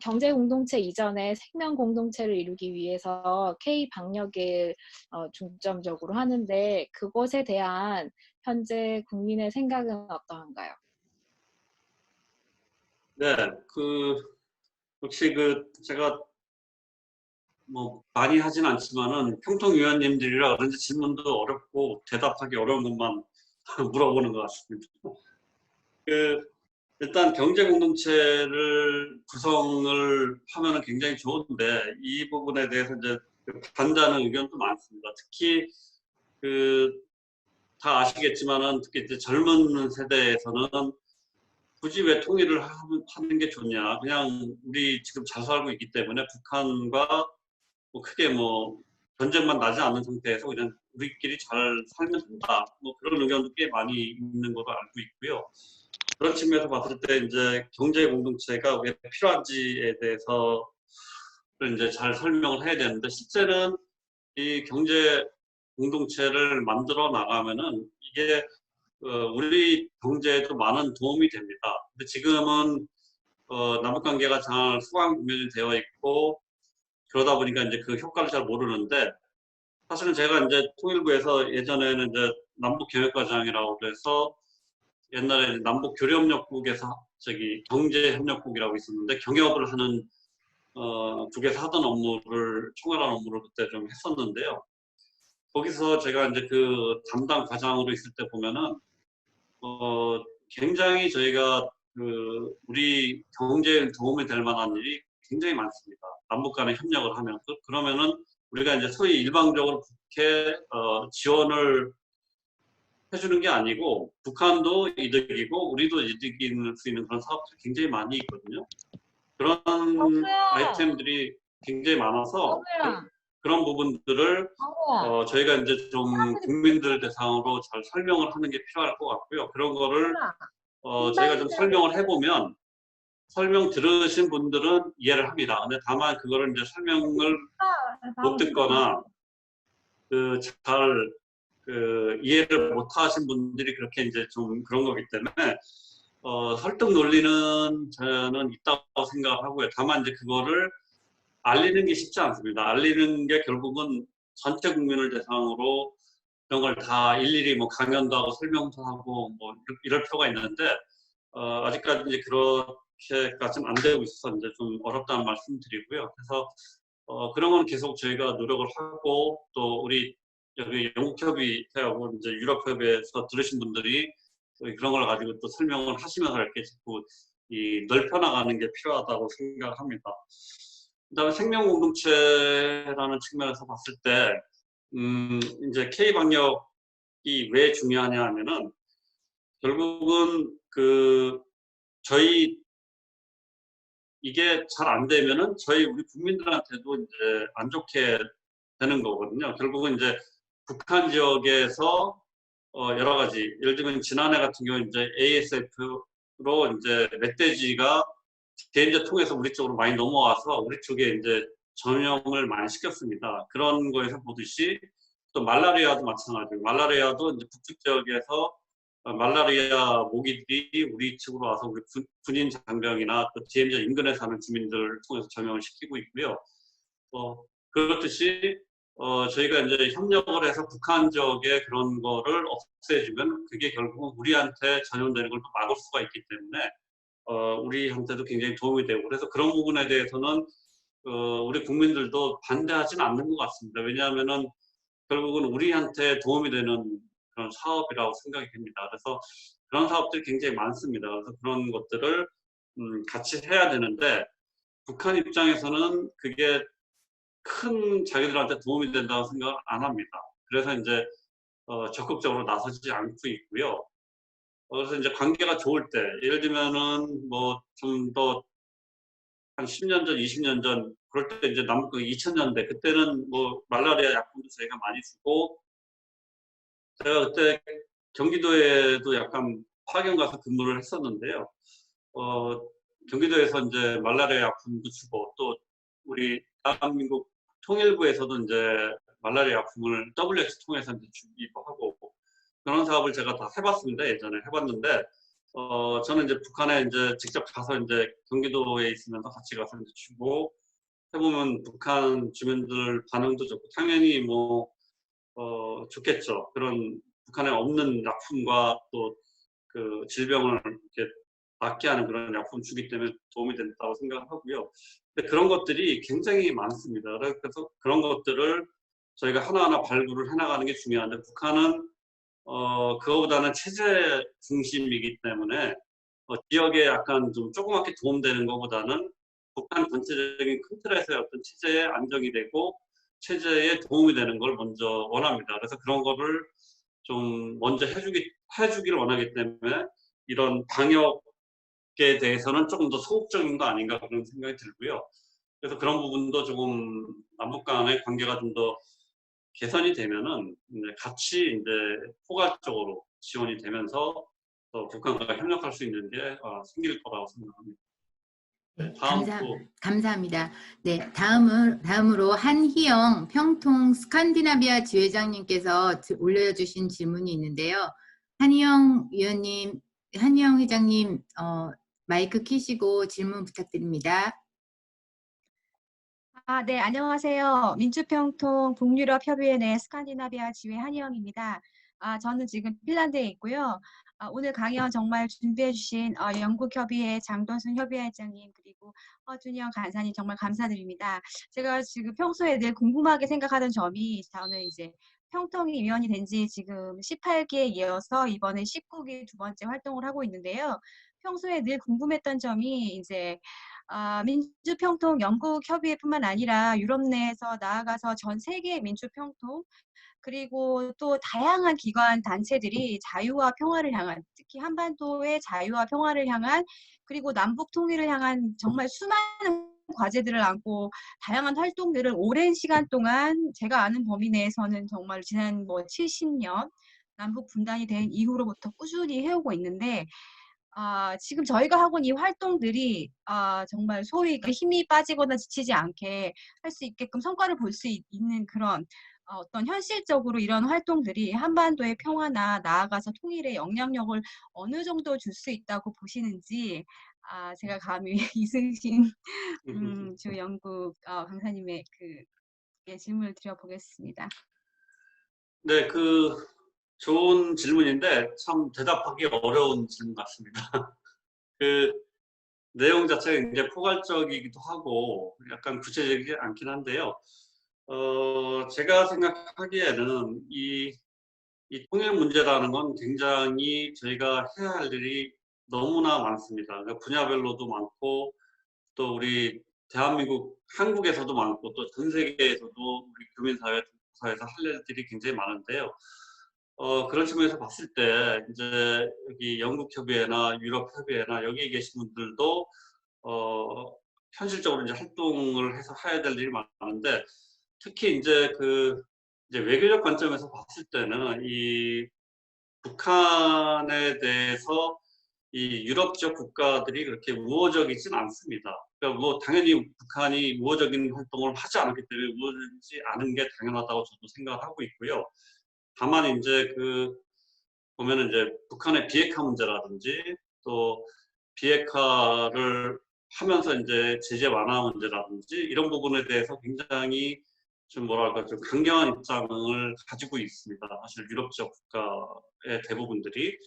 경제 공동체 이전에 생명 공동체를 이루기 위해서 K 방역을 중점적으로 하는데, 그것에 대한 현재 국민의 생각은 어떠한가요? 네, 혹시 제가 뭐 많이 하진 않지만은 평통위원님들이라 그런지 질문도 어렵고 대답하기 어려운 것만 물어보는 것 같습니다. 일단 경제 공동체를 구성을 하면은 굉장히 좋은데 이 부분에 대해서 이제 반대하는 의견도 많습니다. 특히 다 아시겠지만은 특히 이제 젊은 세대에서는 굳이 왜 통일을 하는 게 좋냐? 그냥 우리 지금 잘 살고 있기 때문에 북한과 뭐 크게 뭐 전쟁만 나지 않는 상태에서 그냥 우리끼리 잘 살면 된다. 뭐 그런 의견도 꽤 많이 있는 걸로 알고 있고요. 그런 측면에서 봤을 때 이제 경제 공동체가 왜 필요한지에 대해서 이제 잘 설명을 해야 되는데, 실제는 이 경제 공동체를 만들어 나가면은 이게 우리 경제에도 많은 도움이 됩니다. 근데 지금은 남북 관계가 잘 수강 구면이 되어 있고 그러다 보니까 이제 그 효과를 잘 모르는데, 사실은 제가 이제 통일부에서 예전에는 이제 남북경협과장이라고 해서 옛날에 남북교류협력국에서 경제협력국이라고 있었는데 경협을 하는 국에서 하던 업무를 총괄하는 업무를 그때 좀 했었는데요. 거기서 제가 이제 그 담당 과장으로 있을 때 보면은 굉장히 저희가 우리 경제에 도움이 될 만한 일이 굉장히 많습니다. 남북 간의 협력을 하면서. 그러면은 우리가 이제 소위 일방적으로 국회 지원을 해주는 게 아니고 북한도 이득이고 우리도 이득일 수 있는 그런 사업들이 굉장히 많이 있거든요. 그런 아이템들이 굉장히 많아서 그런 부분들을 저희가 이제 좀 국민들 대상으로 잘 설명을 하는 게 필요할 것 같고요. 그런 거를 저희가 좀 설명을 해보면 설명 들으신 분들은 이해를 합니다. 근데 다만 그거를 이제 설명을 못 듣거나 잘 이해를 못 하신 분들이 그렇게 이제 좀 그런 거기 때문에 설득 논리는 저는 있다고 생각하고요. 다만 이제 그거를 알리는 게 쉽지 않습니다. 알리는 게 결국은 전체 국민을 대상으로 이런 걸 다 일일이 뭐 강연도 하고 설명도 하고 뭐 이럴 필요가 있는데 아직까지 이제 그렇게까지는 안 되고 있어서 이제 좀 어렵다는 말씀 드리고요. 그래서 그런 건 계속 저희가 노력을 하고, 또 우리 여기 영국협의회하고 이제 유럽협의회에서 들으신 분들이 그런 걸 가지고 또 설명을 하시면서 이렇게 자꾸 넓혀나가는 게 필요하다고 생각합니다. 그다음에 생명공동체라는 측면에서 봤을 때 이제 K방역이 왜 중요하냐 하면은 결국은 저희 이게 잘 안 되면은 우리 국민들한테도 이제 안 좋게 되는 거거든요. 결국은 이제 북한 지역에서 여러 가지, 예를 들면 지난해 같은 경우 이제 ASF로 이제 멧돼지가 대인제 통해서 우리 쪽으로 많이 넘어와서 우리 쪽에 이제 전염을 많이 시켰습니다. 그런 거에서 보듯이 또 말라리아도 마찬가지고, 말라리아도 이제 북측 지역에서 말라리아 모기들이 우리 측으로 와서 우리 군인 장병이나 또 DMZ 인근에 사는 주민들을 통해서 전염을 시키고 있고요. 그렇듯이 저희가 이제 협력을 해서 북한 지역의 그런 거를 없애주면 그게 결국 우리한테 전염되는 걸 또 막을 수가 있기 때문에 우리한테도 굉장히 도움이 되고, 그래서 그런 부분에 대해서는 우리 국민들도 반대하지는 않는 것 같습니다. 왜냐하면은 결국은 우리한테 도움이 되는 그런 사업이라고 생각이 됩니다. 그래서 그런 사업들이 굉장히 많습니다. 그래서 그런 것들을 같이 해야 되는데, 북한 입장에서는 그게 큰 자기들한테 도움이 된다고 생각을 안 합니다. 그래서 이제 적극적으로 나서지 않고 있고요. 그래서 이제 관계가 좋을 때, 예를 들면은 뭐 좀 더 한 10년 전, 20년 전 그럴 때 이제 2000년대 그때는 뭐 말라리아 약품도 저희가 많이 주고, 제가 그때 경기도에도 약간 파견 가서 근무를 했었는데요. 어, 경기도에서 이제 말라리아 약품도 주고, 또 우리 대한민국 통일부에서도 이제 말라리아 약품을 WHO 통해서 이제 주기도 하고, 그런 사업을 제가 다 해봤습니다. 예전에 해봤는데, 저는 이제 북한에 이제 직접 가서 이제 경기도에 있으면서 같이 가서 이제 주고 해보면 북한 주민들 반응도 좋고, 당연히 뭐 좋겠죠. 그런 북한에 없는 약품과 또 그 질병을 이렇게 낫게 하는 그런 약품 주기 때문에 도움이 된다고 생각하고요. 근데 그런 것들이 굉장히 많습니다. 그래서 그런 것들을 저희가 하나하나 발굴을 해나가는 게 중요한데, 북한은 그거보다는 체제 중심이기 때문에 지역에 약간 좀 조그맣게 도움되는 것보다는 북한 전체적인 큰 틀에서의 어떤 체제에 안정이 되고 체제에 도움이 되는 걸 먼저 원합니다. 그래서 그런 거를 좀 먼저 해주기를 원하기 때문에 이런 방역에 대해서는 조금 더 소극적인 거 아닌가 그런 생각이 들고요. 그래서 그런 부분도 조금 남북 간의 관계가 좀 더 개선이 되면은 이제 같이 이제 포괄적으로 지원이 되면서 북한과 협력할 수 있는 게 생길 거라고 생각합니다. 네, 다음 또 감사합니다. 네, 다음으로 한희영 평통 스칸디나비아 지회장님께서 올려주신 질문이 있는데요. 한희영 위원님, 한희영 회장님, 마이크 켜시고 질문 부탁드립니다. 네, 안녕하세요. 민주평통 북유럽협의회 스칸디나비아 지회 한희영입니다. 저는 지금 핀란드에 있고요. 오늘 강연 정말 준비해주신 영국협의회 장돈순 협의회장님, 그리고 허준영 간사님 정말 감사드립니다. 제가 지금 평소에 늘 궁금하게 생각하던 점이, 저는 이제 평통위 위원이 된 지 지금 18기에 이어서 이번에 19기 두 번째 활동을 하고 있는데요. 평소에 늘 궁금했던 점이 이제 민주평통 영국협의회뿐만 아니라 유럽 내에서 나아가서 전 세계의 민주평통, 그리고 또 다양한 기관 단체들이 자유와 평화를 향한, 특히 한반도의 자유와 평화를 향한, 그리고 남북 통일을 향한 정말 수많은 과제들을 안고 다양한 활동들을 오랜 시간 동안 제가 아는 범위 내에서는 정말 지난 70년 남북 분단이 된 이후로부터 꾸준히 해오고 있는데, 지금 저희가 하고 있는 이 활동들이 정말 소위 힘이 빠지거나 지치지 않게 할 수 있게끔 성과를 볼 수 있는 그런 어떤 현실적으로 이런 활동들이 한반도의 평화나 나아가서 통일에 영향력을 어느 정도 줄 수 있다고 보시는지, 제가 감히 이승신 주 영국 강사님의 질문을 드려보겠습니다. 네, 좋은 질문인데 참 대답하기 어려운 질문 같습니다. 그 내용 자체가 굉장히 포괄적이기도 하고 약간 구체적이지 않긴 한데요. 제가 생각하기에는 이 통일 문제라는 건 굉장히 저희가 해야 할 일이 너무나 많습니다. 그러니까 분야별로도 많고, 또 우리 대한민국, 한국에서도 많고, 또 전 세계에서도 우리 교민사회에서 할 일들이 굉장히 많은데요. 그런 측면에서 봤을 때, 이제 여기 영국협의회나 유럽협의회나 여기에 계신 분들도, 현실적으로 이제 활동을 해서 해야 될 일이 많은데, 특히 이제 외교적 관점에서 봤을 때는 이 북한에 대해서 이 유럽 지역 국가들이 그렇게 우호적이진 않습니다. 그러니까 뭐 당연히 북한이 우호적인 활동을 하지 않았기 때문에 우호적이지 않은 게 당연하다고 저도 생각을 하고 있고요. 다만 이제 보면은 이제 북한의 비핵화 문제라든지 또 비핵화를 하면서 이제 제재 완화 문제라든지 이런 부분에 대해서 굉장히 좀 뭐랄까 좀 강경한 입장을 가지고 있습니다. 사실 유럽 지역 국가의 대부분들이.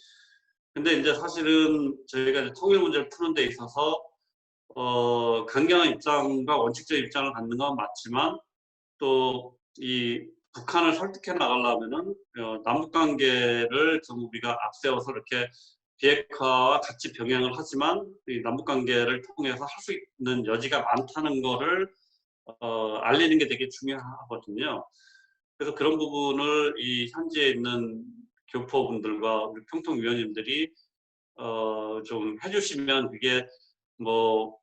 근데 이제 사실은 저희가 이제 통일 문제를 푸는 데 있어서 강경한 입장과 원칙적 입장을 갖는 건 맞지만 또 이 북한을 설득해 나가려면은 남북 관계를 좀 우리가 앞세워서 이렇게 비핵화와 같이 병행을 하지만 이 남북 관계를 통해서 할 수 있는 여지가 많다는 거를 알리는 게 되게 중요하거든요. 그래서 그런 부분을 이 현지에 있는 교포분들과 우리 평통위원님들이 좀 해주시면 그게 뭐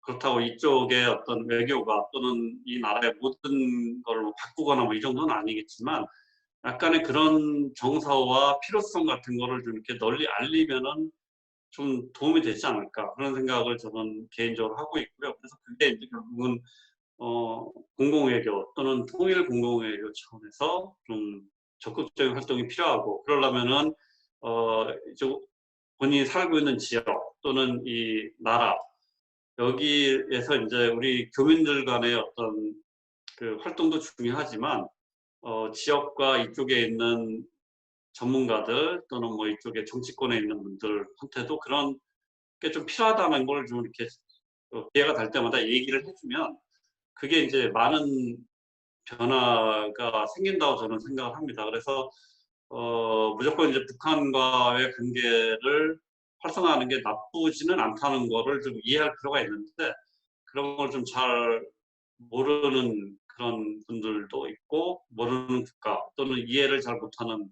그렇다고 이쪽의 어떤 외교가 또는 이 나라의 모든 걸 뭐 바꾸거나 뭐 이 정도는 아니겠지만 약간의 그런 정서와 필요성 같은 거를 좀 이렇게 널리 알리면은 좀 도움이 되지 않을까 그런 생각을 저는 개인적으로 하고 있고요. 그래서 그게 이제 결국은 공공외교 또는 통일 공공외교 차원에서 좀 적극적인 활동이 필요하고 그러려면은 이제 본인이 살고 있는 지역 또는 이 나라 여기에서 이제 우리 교민들 간의 어떤 그 활동도 중요하지만 지역과 이쪽에 있는 전문가들 또는 뭐 이쪽에 정치권에 있는 분들한테도 그런 게 좀 필요하다는 걸 좀 이렇게 기회가 될 때마다 얘기를 해주면 그게 이제 많은 변화가 생긴다고 저는 생각을 합니다. 그래서 무조건 이제 북한과의 관계를 활성화하는 게 나쁘지는 않다는 거를 좀 이해할 필요가 있는데 그런 걸 좀 잘 모르는 그런 분들도 있고 모르는 국가 또는 이해를 잘 못하는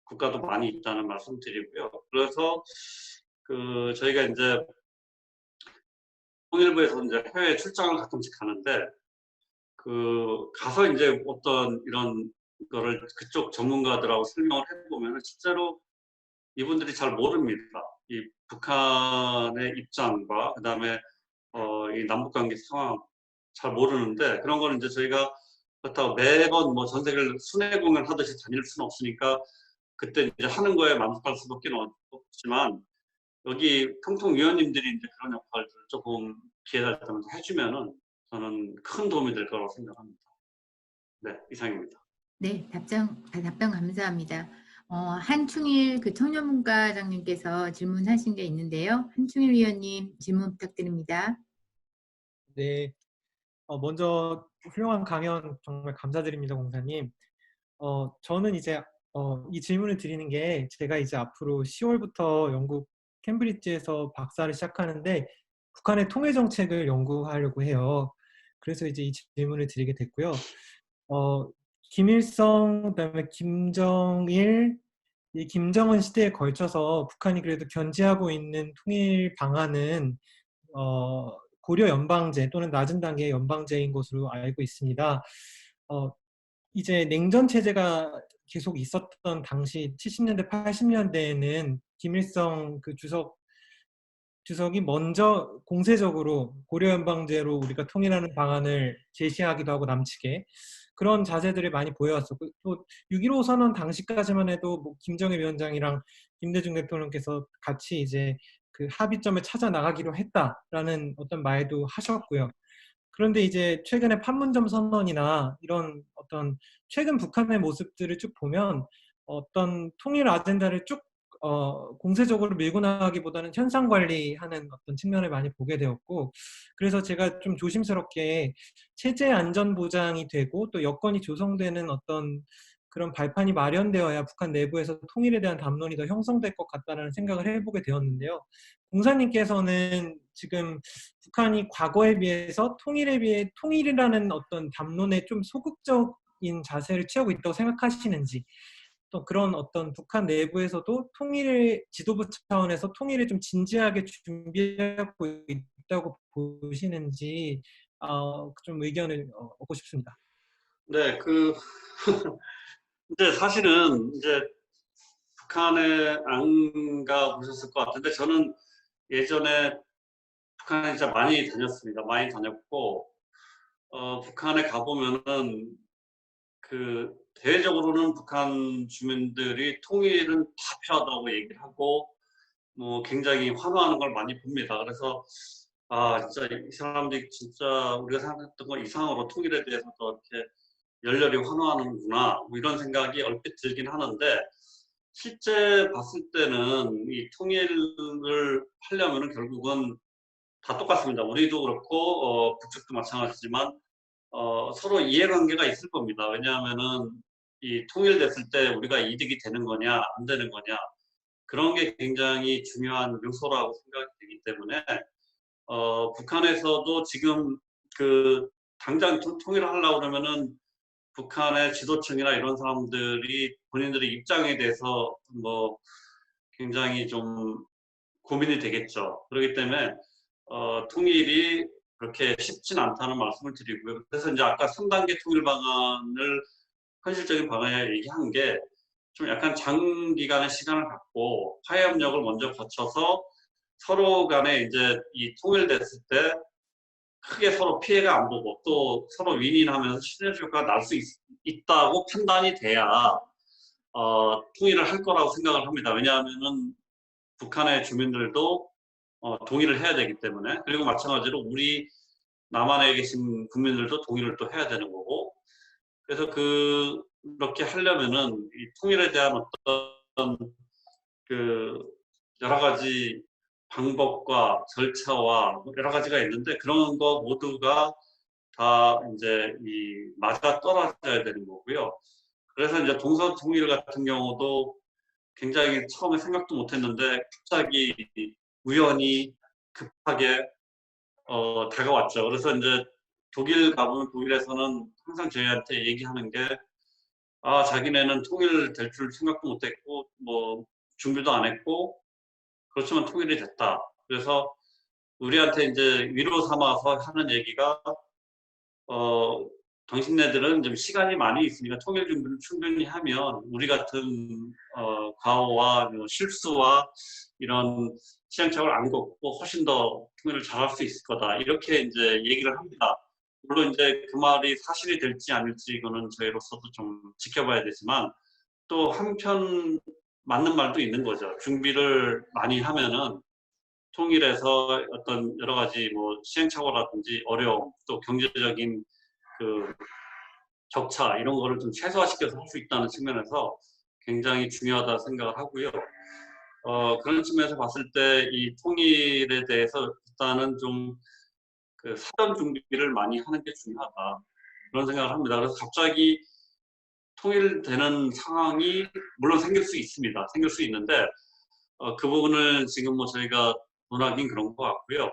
국가도 많이 있다는 말씀 드리고요. 그래서 그 저희가 이제 통일부에서 이제 해외 출장을 가끔씩 가는데 그 가서 이제 어떤 이런 거를 그쪽 전문가들하고 설명을 해보면 실제로 이분들이 잘 모릅니다. 이 북한의 입장과 그다음에 이 남북관계 상황 잘 모르는데 그런 거는 이제 저희가 그렇다고 매번 뭐 전 세계를 순회 공연하듯이 다닐 수는 없으니까 그때 이제 하는 거에 만족할 수밖에 없지만 여기 평통위원님들이 이제 그런 역할을 조금 기회가 되면 해주면은 저는 큰 도움이 될 거라고 생각합니다. 네, 이상입니다. 네, 답변 감사합니다. 한충일 그 청년문과장님께서 질문하신 게 있는데요. 한충일 위원님 질문 부탁드립니다. 네, 먼저 훌륭한 강연 정말 감사드립니다, 공사님. 저는 이제 이 질문을 드리는 게 제가 이제 앞으로 10월부터 영국 캠브리지에서 박사를 시작하는데 북한의 통일 정책을 연구하려고 해요. 그래서 이제 이 질문을 드리게 됐고요. 김일성, 그다음에 김정일, 이 김정은 시대에 걸쳐서 북한이 그래도 견지하고 있는 통일 방안은 고려 연방제 또는 낮은 단계의 연방제인 것으로 알고 있습니다. 이제 냉전 체제가 계속 있었던 당시 70년대, 80년대에는 김일성 그 주석이 먼저 공세적으로 고려 연방제로 우리가 통일하는 방안을 제시하기도 하고 남측에 그런 자세들을 많이 보여왔었고 또 6.15 선언 당시까지만 해도 뭐 김정일 위원장이랑 김대중 대통령께서 같이 이제 그 합의점을 찾아 나가기로 했다라는 어떤 말도 하셨고요. 그런데 이제 최근에 판문점 선언이나 이런 어떤 최근 북한의 모습들을 쭉 보면 어떤 통일 아젠다를 쭉 공세적으로 밀고 나가기보다는 현상 관리하는 어떤 측면을 많이 보게 되었고 그래서 제가 좀 조심스럽게 체제 안전 보장이 되고 또 여건이 조성되는 어떤 그런 발판이 마련되어야 북한 내부에서 통일에 대한 담론이 더 형성될 것 같다는 생각을 해보게 되었는데요. 공사님께서는 지금 북한이 과거에 비해서 통일이라는 어떤 담론에 좀 소극적인 자세를 취하고 있다고 생각하시는지 또 그런 어떤 북한 내부에서도 통일을 지도부 차원에서 통일을 좀 진지하게 준비하고 있다고 보시는지 좀 의견을 얻고 싶습니다. 네, 이제 사실은 이제 북한에 안 가보셨을 것 같은데 저는 예전에 북한에 진짜 많이 다녔습니다. 많이 다녔고 북한에 가보면은 대외적으로는 북한 주민들이 통일은 다 필요하다고 얘기를 하고 뭐 굉장히 환호하는 걸 많이 봅니다. 그래서 진짜 이 사람들이 진짜 우리가 생각했던 것 이상으로 통일에 대해서도 이렇게 열렬히 환호하는구나 뭐 이런 생각이 얼핏 들긴 하는데 실제 봤을 때는 이 통일을 하려면은 결국은 다 똑같습니다. 우리도 그렇고 북측도 마찬가지지만 서로 이해관계가 있을 겁니다. 왜냐하면은 이 통일됐을 때 우리가 이득이 되는 거냐 안 되는 거냐 그런 게 굉장히 중요한 요소라고 생각이 되기 때문에 북한에서도 지금 당장 통일을 하려고 그러면은 북한의 지도층이나 이런 사람들이 본인들의 입장에 대해서 뭐 굉장히 좀 고민이 되겠죠. 그렇기 때문에 통일이 그렇게 쉽진 않다는 말씀을 드리고요. 그래서 이제 아까 3단계 통일 방안을 현실적인 방안이라 얘기한 게 좀 약간 장기간의 시간을 갖고 화해협력을 먼저 거쳐서 서로 간에 이제 이 통일됐을 때 크게 서로 피해가 안 보고 또 서로 윈윈하면서 시너지 효과가 날 수 있다고 판단이 돼야 통일을 할 거라고 생각을 합니다. 왜냐하면은 북한의 주민들도 동의를 해야 되기 때문에 그리고 마찬가지로 우리 남한에 계신 국민들도 동의를 또 해야 되는 거고 그래서 그렇게 하려면은 이 통일에 대한 어떤 여러 가지 방법과 절차와 여러 가지가 있는데 그런 거 모두가 다 이제 맞아 떨어져야 되는 거고요. 그래서 이제 동서 통일 같은 경우도 굉장히 처음에 생각도 못했는데 갑자기 우연히 급하게 다가왔죠. 그래서 이제 독일 가보면 독일에서는 항상 저희한테 얘기하는 게 자기네는 통일될 줄 생각도 못했고 뭐 준비도 안 했고 그렇지만 통일이 됐다. 그래서 우리한테 이제 위로 삼아서 하는 얘기가 당신네들은 좀 시간이 많이 있으니까 통일 준비를 충분히 하면 우리 같은 과오와 실수와 이런 시행착오를 안 겪고 훨씬 더 통일을 잘할 수 있을 거다. 이렇게 이제 얘기를 합니다. 물론 이제 그 말이 사실이 될지 아닐지 이거는 저희로서도 좀 지켜봐야 되지만 또 한편 맞는 말도 있는 거죠. 준비를 많이 하면은 통일해서 어떤 여러 가지 뭐 시행착오라든지 어려움 또 경제적인 격차 이런 거를 좀 최소화시켜서 할 수 있다는 측면에서 굉장히 중요하다 생각을 하고요. 그런 측면에서 봤을 때 이 통일에 대해서 일단은 좀 사전 준비를 많이 하는 게 중요하다 그런 생각을 합니다. 그래서 갑자기 통일되는 상황이 물론 생길 수 있습니다. 생길 수 있는데 그 부분을 지금 뭐 저희가 논하긴 그런 것 같고요.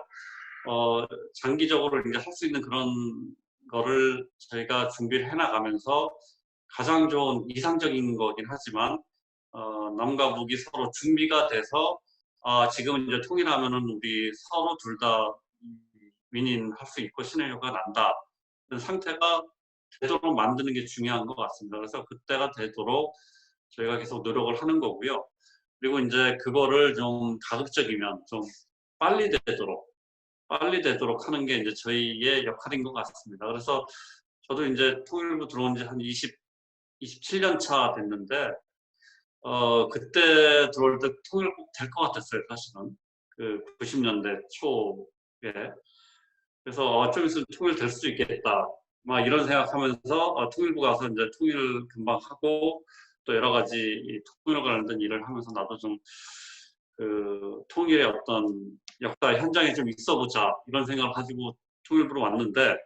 장기적으로 이제 할 수 있는 그런 거를 저희가 준비를 해나가면서 가장 좋은 이상적인 거긴 하지만 남과 북이 서로 준비가 돼서 지금 이제 통일하면은 우리 서로 둘 다 윈윈할 수 있고 시너지가 난다. 그런 상태가 되도록 만드는 게 중요한 것 같습니다. 그래서 그때가 되도록 저희가 계속 노력을 하는 거고요. 그리고 이제 그거를 좀 가급적이면 좀 빨리 되도록 하는 게 이제 저희의 역할인 것 같습니다. 그래서 저도 이제 통일부 들어온 지 한 27년 차 됐는데, 그때 들어올 때 통일 꼭 될 것 같았어요, 사실은. 90년대 초에. 그래서 좀 있으면 통일 될 수도 있겠다. 막 이런 생각하면서 통일부 가서 이제 통일 금방 하고 또 여러 가지 이 통일과 관련된 일을 하면서 나도 좀 통일의 어떤 역사 현장에 좀 있어보자 이런 생각을 가지고 통일부로 왔는데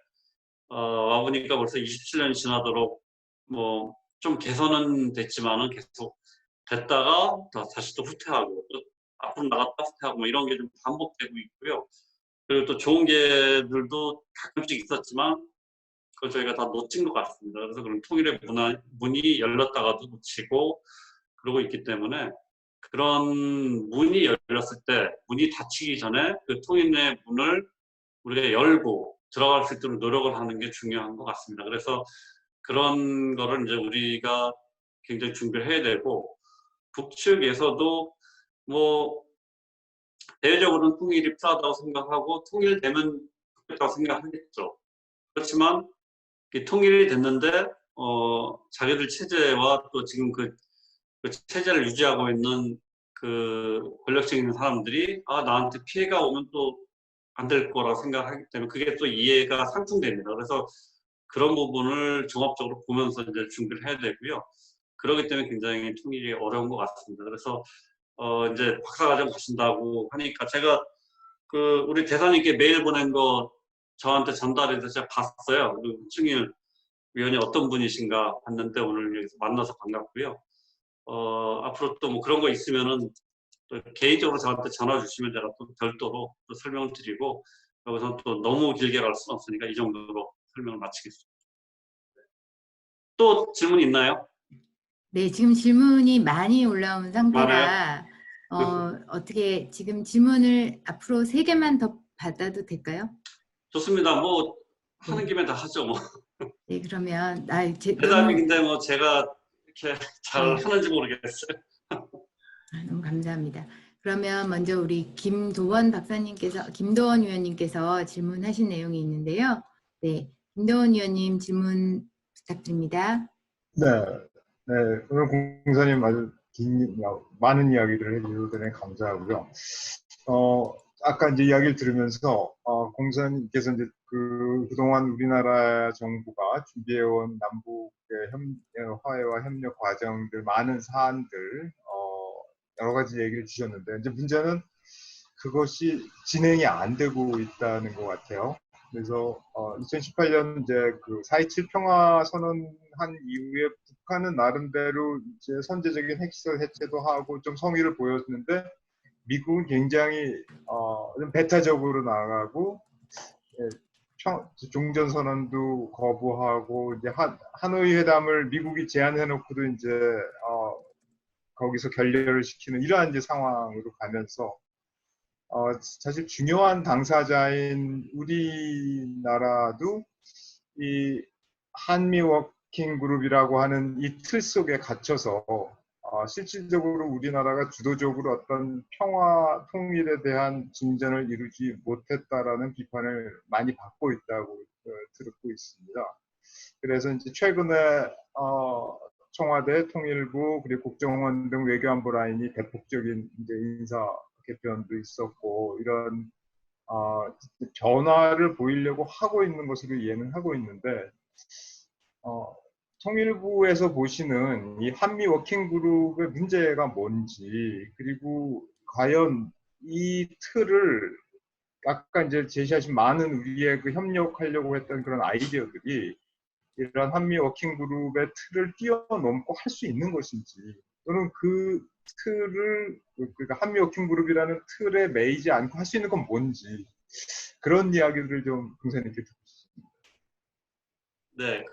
와보니까 벌써 27년이 지나도록 뭐 좀 개선은 됐지만은 계속 됐다가 다시 또 후퇴하고 또 앞으로 나갔다 후퇴하고 뭐 이런 게 좀 반복되고 있고요. 그리고 또 좋은 게들도 가끔씩 있었지만 그걸 저희가 다 놓친 것 같습니다. 그래서 그런 통일의 문이 열렸다가도 놓치고 그러고 있기 때문에 그런 문이 열렸을 때 문이 닫히기 전에 그 통일의 문을 우리가 열고 들어갈 수 있도록 노력을 하는 게 중요한 것 같습니다. 그래서 그런 거를 이제 우리가 굉장히 준비를 해야 되고 북측에서도 뭐 대외적으로는 통일이 필요하다고 생각하고 통일되면 좋겠다고 생각하겠죠. 그렇지만 통일이 됐는데 자기들 체제와 또 지금 그 체제를 유지하고 있는 그 권력층 있는 사람들이 나한테 피해가 오면 또 안 될 거라고 생각하기 때문에 그게 또 이해가 상충됩니다. 그래서 그런 부분을 종합적으로 보면서 이제 준비를 해야 되고요. 그렇기 때문에 굉장히 통일이 어려운 것 같습니다. 그래서 이제 박사과정 가신다고 하니까 제가 그 우리 대사님께 메일 보낸 거 저한테 전달해서 제가 봤어요. 그리고 홍충일 위원이 어떤 분이신가 봤는데 오늘 여기서 만나서 반갑고요. 앞으로 또 뭐 그런 거 있으면은 또 개인적으로 저한테 전화 주시면 제가 또 별도로 또 설명을 드리고 여기서 또 너무 길게 갈 수는 없으니까 이 정도로 설명을 마치겠습니다. 또 질문 있나요? 네, 지금 질문이 많이 올라온 많아요? 상태라 어떻게 지금 질문을 앞으로 3개만 더 받아도 될까요? 좋습니다. 뭐 하는 김에 다 하죠. 뭐. 네, 그러면 대답이 근데 뭐 제가 이렇게 잘 네. 하는지 모르겠어요. 너무 감사합니다. 그러면 먼저 우리 김도원 위원님께서 질문하신 내용이 있는데요. 네, 김도원 위원님 질문 부탁드립니다. 네, 네, 오늘 공사님 아주 많은 이야기를 해주셔서 대단히 감사하고요. 아까 이제 이야기를 들으면서 공사님께서 이제 그동안 우리나라 정부가 준비해온 남북의 화해와 협력 과정들 많은 사안들 여러 가지 얘기를 주셨는데 이제 문제는 그것이 진행이 안 되고 있다는 것 같아요. 그래서 2018년 이제 그 4.27 평화 선언한 이후에 북한은 나름대로 이제 선제적인 핵시설 해체도 하고 좀 성의를 보였는데 미국은 굉장히 좀 배타적으로 나가고 종전 선언도 거부하고 이제 하노이 회담을 미국이 제안해놓고도 이제 거기서 결렬을 시키는 이러한 이제 상황으로 가면서 사실 중요한 당사자인 우리나라도 이 한미 워킹 그룹이라고 하는 이 틀 속에 갇혀서 실질적으로 우리나라가 주도적으로 어떤 평화 통일에 대한 진전을 이루지 못했다라는 비판을 많이 받고 있다고 듣고 있습니다. 그래서 이제 최근에 청와대, 통일부 그리고 국정원 등 외교안보 라인이 대폭적인 이제 인사 개편도 있었고 이런 변화를 보이려고 하고 있는 것으로 이해는 하고 있는데 통일부에서 보시는 이 한미 워킹그룹의 문제가 뭔지 그리고 과연 이 틀을 아까 이제 제시하신 많은 우리의 그 협력하려고 했던 그런 아이디어들이 이런 한미 워킹그룹의 틀을 뛰어넘고 할 수 있는 것인지 또는 그 틀을 그러니까 한미 워킹그룹이라는 틀에 매이지 않고 할 수 있는 건 뭔지 그런 이야기들을 좀 공사님께 듣고 싶습니다. 네,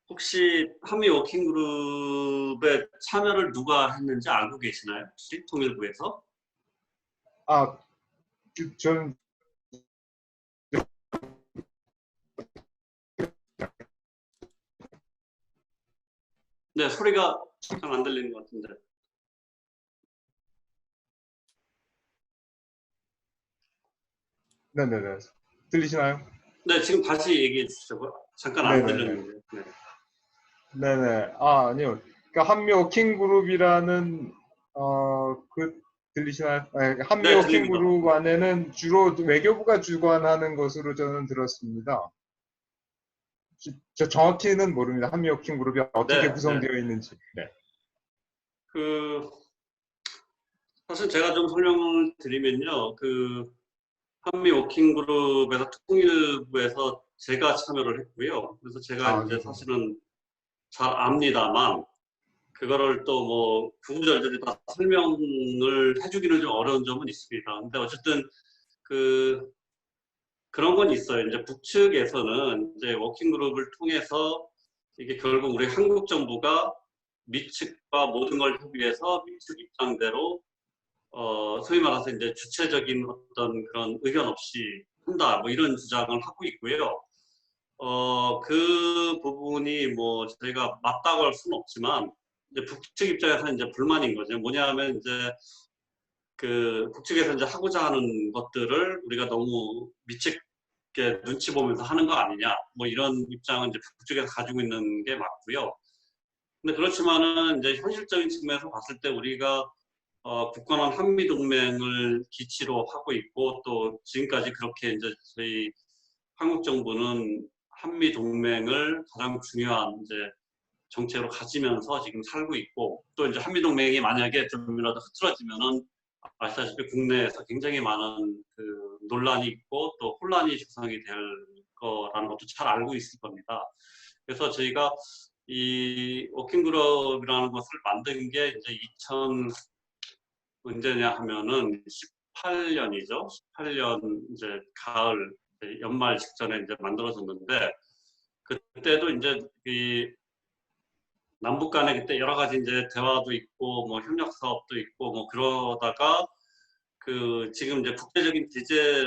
혹시 한미 워킹그룹에 참여를 누가 했는지 알고 계시나요? 혹시 통일부에서? 저는 네, 소리가 잠깐 안 들리는 것 같은데. 네네네. 들리시나요? 네, 지금 다시 얘기해 주시죠. 잠깐 안 들렸는데. 네. 네네. 아니요. 그러니까 한미 워킹그룹이라는 들리시나요? 네, 한미 네, 워킹그룹 안에는 주로 외교부가 주관하는 것으로 저는 들었습니다. 저 정확히는 모릅니다. 한미 워킹그룹이 어떻게 구성되어 있는지. 네. 사실 제가 좀 설명을 드리면요. 한미 워킹그룹에서 통일부에서 제가 참여를 했고요. 그래서 제가 이제 사실은 잘 압니다만 그거를 또 뭐 구구절절히 다 설명을 해주기는 좀 어려운 점은 있습니다. 근데 어쨌든 그런 건 있어요. 이제 북측에서는 이제 워킹그룹을 통해서 이게 결국 우리 한국 정부가 미측과 모든 걸 협의해서 미측 입장대로 소위 말해서 이제 주체적인 어떤 그런 의견 없이 한다 뭐 이런 주장을 하고 있고요. 그 부분이 뭐 저희가 맞다고 할 수는 없지만 이제 북측 입장에서 이제 불만인 거죠. 뭐냐면 이제 북측에서 이제 하고자 하는 것들을 우리가 너무 미측 이렇게 눈치 보면서 하는 거 아니냐, 뭐 이런 입장은 이제 북쪽에서 가지고 있는 게 맞고요. 근데 그렇지만은 이제 현실적인 측면에서 봤을 때 우리가 굳건한 한미 동맹을 기치로 하고 있고 또 지금까지 그렇게 이제 저희 한국 정부는 한미 동맹을 가장 중요한 이제 정책으로 가지면서 지금 살고 있고 또 이제 한미 동맹이 만약에 좀이라도 흐트러지면은 아시다시피 국내에서 굉장히 많은 그 논란이 있고 또 혼란이 조성이 될 거라는 것도 잘 알고 있을 겁니다. 그래서 저희가 이 워킹그룹이라는 것을 만든 게 이제 언제냐 하면은 18년이죠. 18년 이제 가을 연말 직전에 이제 만들어졌는데 그때도 이제 이 남북 간에 그때 여러 가지 이제 대화도 있고 뭐 협력 사업도 있고 뭐 그러다가 그 지금 이제 국제적인 제재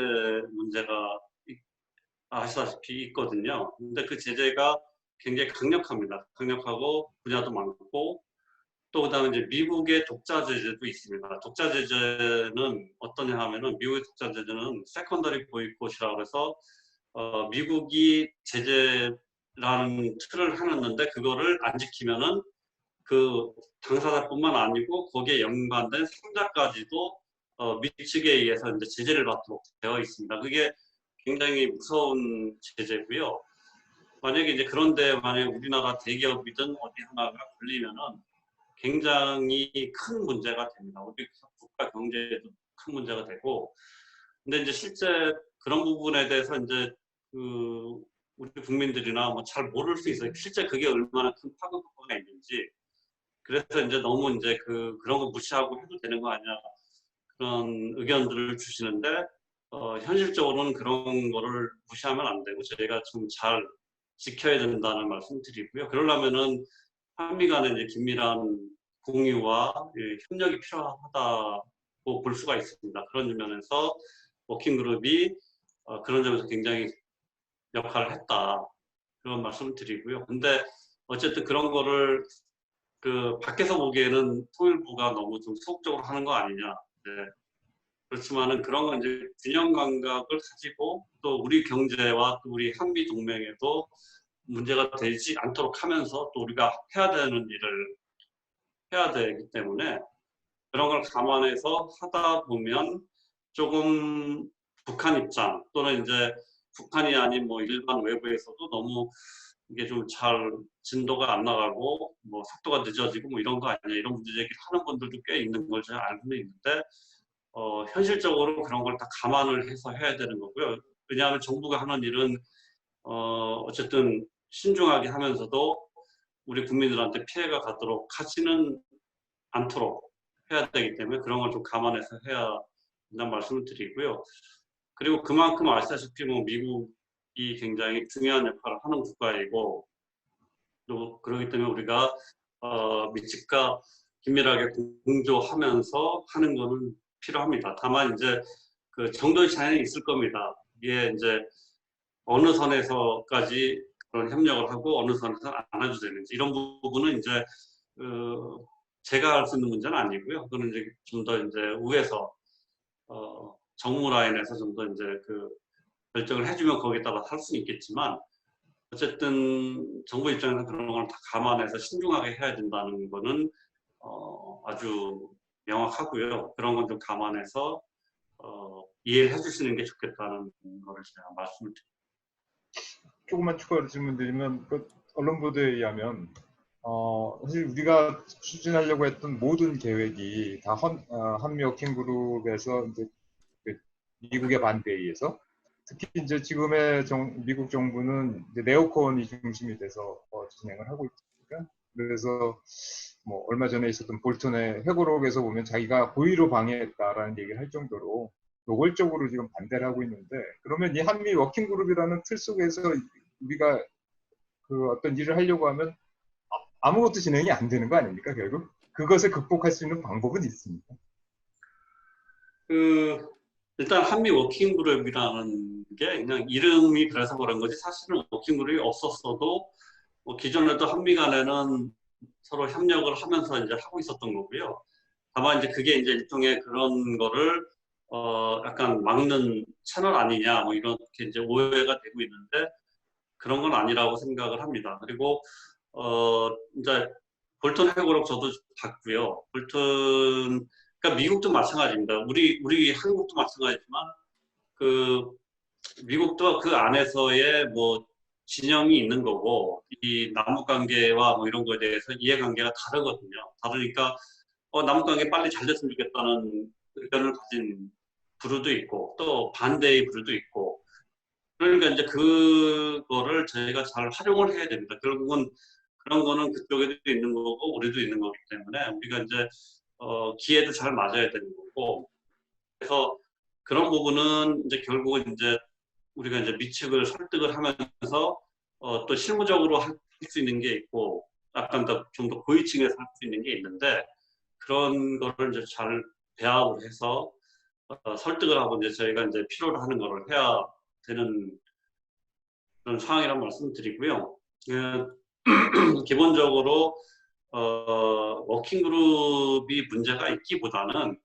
문제가 아시다시피 있거든요. 근데 그 제재가 굉장히 강력합니다. 강력하고 분야도 많고 또 그다음에 이제 미국의 독자 제재도 있습니다. 독자 제재는 어떠냐 하면은 미국의 독자 제재는 세컨더리 보이콧이라고 해서 미국이 제재라는 틀을 해놨는데 그거를 안 지키면은 그 당사자뿐만 아니고 거기에 연관된 상자까지도 미측에 의해서 이제 제재를 받도록 되어 있습니다. 그게 굉장히 무서운 제재고요. 만약에 이제 그런데 만약에 우리나라 대기업이든 어디 하나가 걸리면은 굉장히 큰 문제가 됩니다. 우리 국가 경제에도 큰 문제가 되고, 근데 이제 실제 그런 부분에 대해서 이제 그 우리 국민들이나 뭐 잘 모를 수 있어요. 실제 그게 얼마나 큰 파급 효과가 있는지. 그래서 이제 너무 이제 그런 거 무시하고 해도 되는 거 아니야 그런 의견들을 주시는데 현실적으로는 그런 거를 무시하면 안 되고 저희가 좀 잘 지켜야 된다는 말씀 드리고요. 그러려면은 한미 간의 이제 긴밀한 공유와 협력이 필요하다고 볼 수가 있습니다. 그런 면에서 워킹그룹이 그런 점에서 굉장히 역할을 했다. 그런 말씀을 드리고요. 근데 어쨌든 그런 거를 그 밖에서 보기에는 통일부가 너무 좀 소극적으로 하는 거 아니냐. 네. 그렇지만은 그런 건 이제 균형 감각을 가지고 또 우리 경제와 또 우리 한미 동맹에도 문제가 되지 않도록 하면서 또 우리가 해야 되는 일을 해야 되기 때문에 그런 걸 감안해서 하다 보면 조금 북한 입장 또는 이제 북한이 아닌 뭐 일반 외부에서도 너무 이게 좀 잘 진도가 안 나가고 뭐 속도가 늦어지고 뭐 이런 거 아니냐 이런 문제 제기를 하는 분들도 꽤 있는 걸 제가 알고는 있는데 현실적으로 그런 걸 다 감안을 해서 해야 되는 거고요. 왜냐하면 정부가 하는 일은 어쨌든 신중하게 하면서도 우리 국민들한테 피해가 가도록 하지는 않도록 해야 되기 때문에 그런 걸 좀 감안해서 해야 된다는 말씀을 드리고요. 그리고 그만큼 아시다시피 뭐 미국이 굉장히 중요한 역할을 하는 국가이고 또 그렇기 때문에 우리가 미측과 긴밀하게 공조하면서 하는 거는 필요합니다. 다만 이제 그 정도의 차이는 있을 겁니다. 이게 이제 어느 선에서까지 그런 협력을 하고 어느 선에서 안 해도 되는지 이런 부분은 이제 제가 할 수 있는 문제는 아니고요. 그거는 이제 좀 더 이제 위에서 정무 라인에서 좀 더 이제 그 결정을 해주면 거기에 따라 할 수는 있겠지만 어쨌든 정부 입장에서 그런 걸 다 감안해서 신중하게 해야 된다는 거는 아주 명확하고요. 그런 건 좀 감안해서 이해를 해주시는 게 좋겠다는 거를 제가 말씀을 드립니다. 조금만 추가로 질문드리면 그 언론 보도에 의하면 사실 우리가 추진하려고 했던 모든 계획이 다 한미 워킹그룹에서 이제 그 미국의 반대에 의해서 특히 이제 지금의 미국 정부는 이제 네오콘이 중심이 돼서 진행을 하고 있습니다. 그래서 뭐 얼마 전에 있었던 볼턴의 회고록에서 보면 자기가 고의로 방해했다라는 얘기를 할 정도로 노골적으로 지금 반대를 하고 있는데 그러면 이 한미 워킹그룹이라는 틀 속에서 우리가 그 어떤 일을 하려고 하면 아무것도 진행이 안 되는 거 아닙니까 결국? 그것을 극복할 수 있는 방법은 있습니까? 일단 한미 워킹그룹이라는 게 그냥 이름이 그래서 그런 거지 사실은 워킹그룹이 없었어도 뭐 기존에도 한미 간에는 서로 협력을 하면서 이제 하고 있었던 거고요. 다만 이제 그게 이제 일종의 그런 거를 약간 막는 채널 아니냐 뭐 이렇게 이제 오해가 되고 있는데 그런 건 아니라고 생각을 합니다. 그리고 이제 볼턴 회고록 저도 봤고요. 볼턴 그러니까 미국도 마찬가지입니다. 우리 한국도 마찬가지지만 그 미국도 그 안에서의 뭐 진영이 있는 거고 이 남북관계와 뭐 이런 거에 대해서 이해관계가 다르거든요. 다르니까 남북관계 빨리 잘 됐으면 좋겠다는 의견을 가진 부류도 있고 또 반대의 부류도 있고 그러니까 이제 그거를 저희가 잘 활용을 해야 됩니다. 결국은 그런 거는 그쪽에도 있는 거고 우리도 있는 거기 때문에 우리가 이제 기회도 잘 맞아야 되는 거고 그래서 그런 부분은 이제 결국은 이제 우리가 이제 미측을 설득을 하면서 또 실무적으로 할 수 있는 게 있고 약간 좀 더 고위층에서 할 수 있는 게 있는데 그런 거를 이제 잘 배합을 해서 설득을 하고 이제 저희가 이제 필요로 하는 거를 해야 되는 그런 상황이라는 말씀드리고요. 기본적으로 워킹그룹이 문제가 있기보다는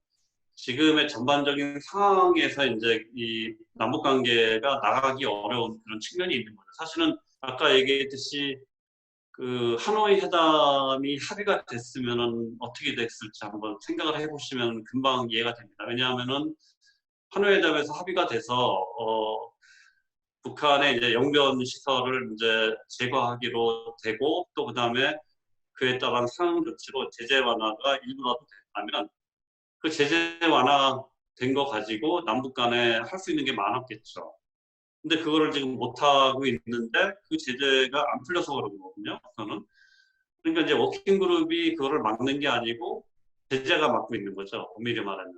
지금의 전반적인 상황에서 이제 이 남북관계가 나가기 어려운 그런 측면이 있는 거죠. 사실은 아까 얘기했듯이 그 하노이 회담이 합의가 됐으면은 어떻게 됐을지 한번 생각을 해보시면 금방 이해가 됩니다. 왜냐하면은 하노이 회담에서 합의가 돼서 북한의 이제 영변 시설을 이제 제거하기로 되고 또 그다음에 그에 따른 상응 조치로 제재 완화가 일부라도 됐다면 그 제재 완화된 거 가지고 남북 간에 할 수 있는 게 많았겠죠. 근데 그거를 지금 못하고 있는데 그 제재가 안 풀려서 그런 거거든요. 저는. 그러니까 이제 워킹그룹이 그거를 막는 게 아니고 제재가 막고 있는 거죠. 엄밀히 말하면.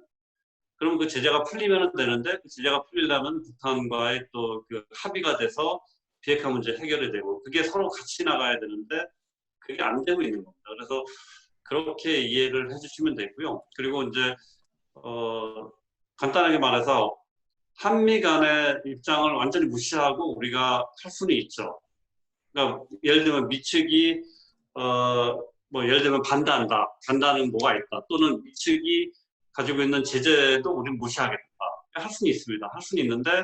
그럼 그 제재가 풀리면 되는데 그 제재가 풀리려면 북한과의 또 그 합의가 돼서 비핵화 문제 해결이 되고 그게 서로 같이 나가야 되는데 그게 안 되고 있는 겁니다. 그래서 그렇게 이해를 해주시면 되고요. 그리고 이제 간단하게 말해서 한미 간의 입장을 완전히 무시하고 우리가 할 수는 있죠. 그러니까 예를 들면 미측이 뭐 예를 들면 반대한다. 반대하는 뭐가 있다. 또는 미측이 가지고 있는 제재도 우리는 무시하겠다. 할 수는 있습니다. 할 수는 있는데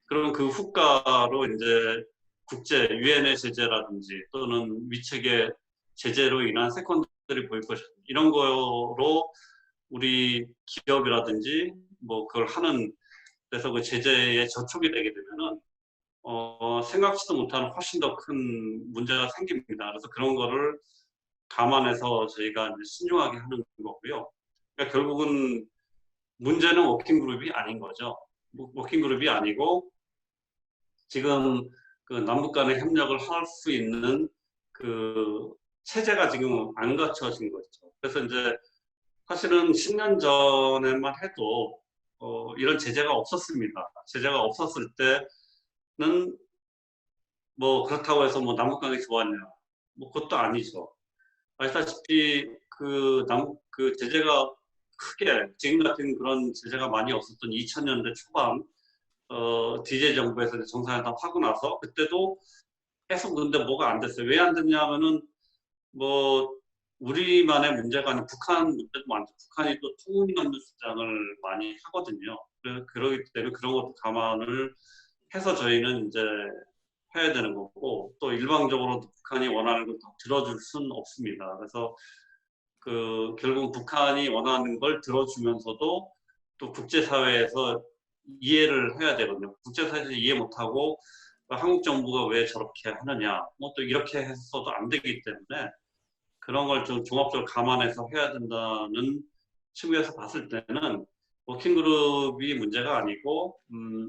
그러면 그 후가로 이제 국제 유엔의 제재라든지 또는 미측의 제재로 인한 세컨드리 보이콧 이런 거로 우리 기업이라든지 뭐 그걸 하는 그래서 그 제재에 저촉이 되게 되면은 생각지도 못하는 훨씬 더 큰 문제가 생깁니다. 그래서 그런 거를 감안해서 저희가 이제 신중하게 하는 거고요. 그러니까 결국은 문제는 워킹그룹이 아닌 거죠. 워킹그룹이 아니고 지금 그 남북 간의 협력을 할 수 있는 그 체제가 지금 안 갖춰진 거죠. 그래서 이제 사실은 10년 전에만 해도 이런 제재가 없었습니다. 제재가 없었을 때는 뭐 그렇다고 해서 뭐 남북 관계 좋았냐? 뭐 그것도 아니죠. 아시다시피 그 제재가 크게 지금 같은 그런 제재가 많이 없었던 2000년대 초반 DJ 정부에서 정상회담 하고 나서 그때도 계속 근데 뭐가 안 됐어요. 왜 안 됐냐면은 뭐 우리만의 문제가 아닌 북한 문제도 많죠. 북한이 또 통일 없는 주장을 많이 하거든요. 그러기 때문에 그런 것도 감안을 해서 저희는 이제 해야 되는 거고 또 일방적으로 북한이 원하는 걸 들어줄 수는 없습니다. 그래서 그 결국 북한이 원하는 걸 들어주면서도 또 국제사회에서 이해를 해야 되거든요. 국제사회에서 이해 못하고 한국 정부가 왜 저렇게 하느냐 뭐 또 이렇게 해서도 안 되기 때문에 그런 걸 좀 종합적으로 감안해서 해야 된다는 측면에서 봤을 때는 워킹그룹이 문제가 아니고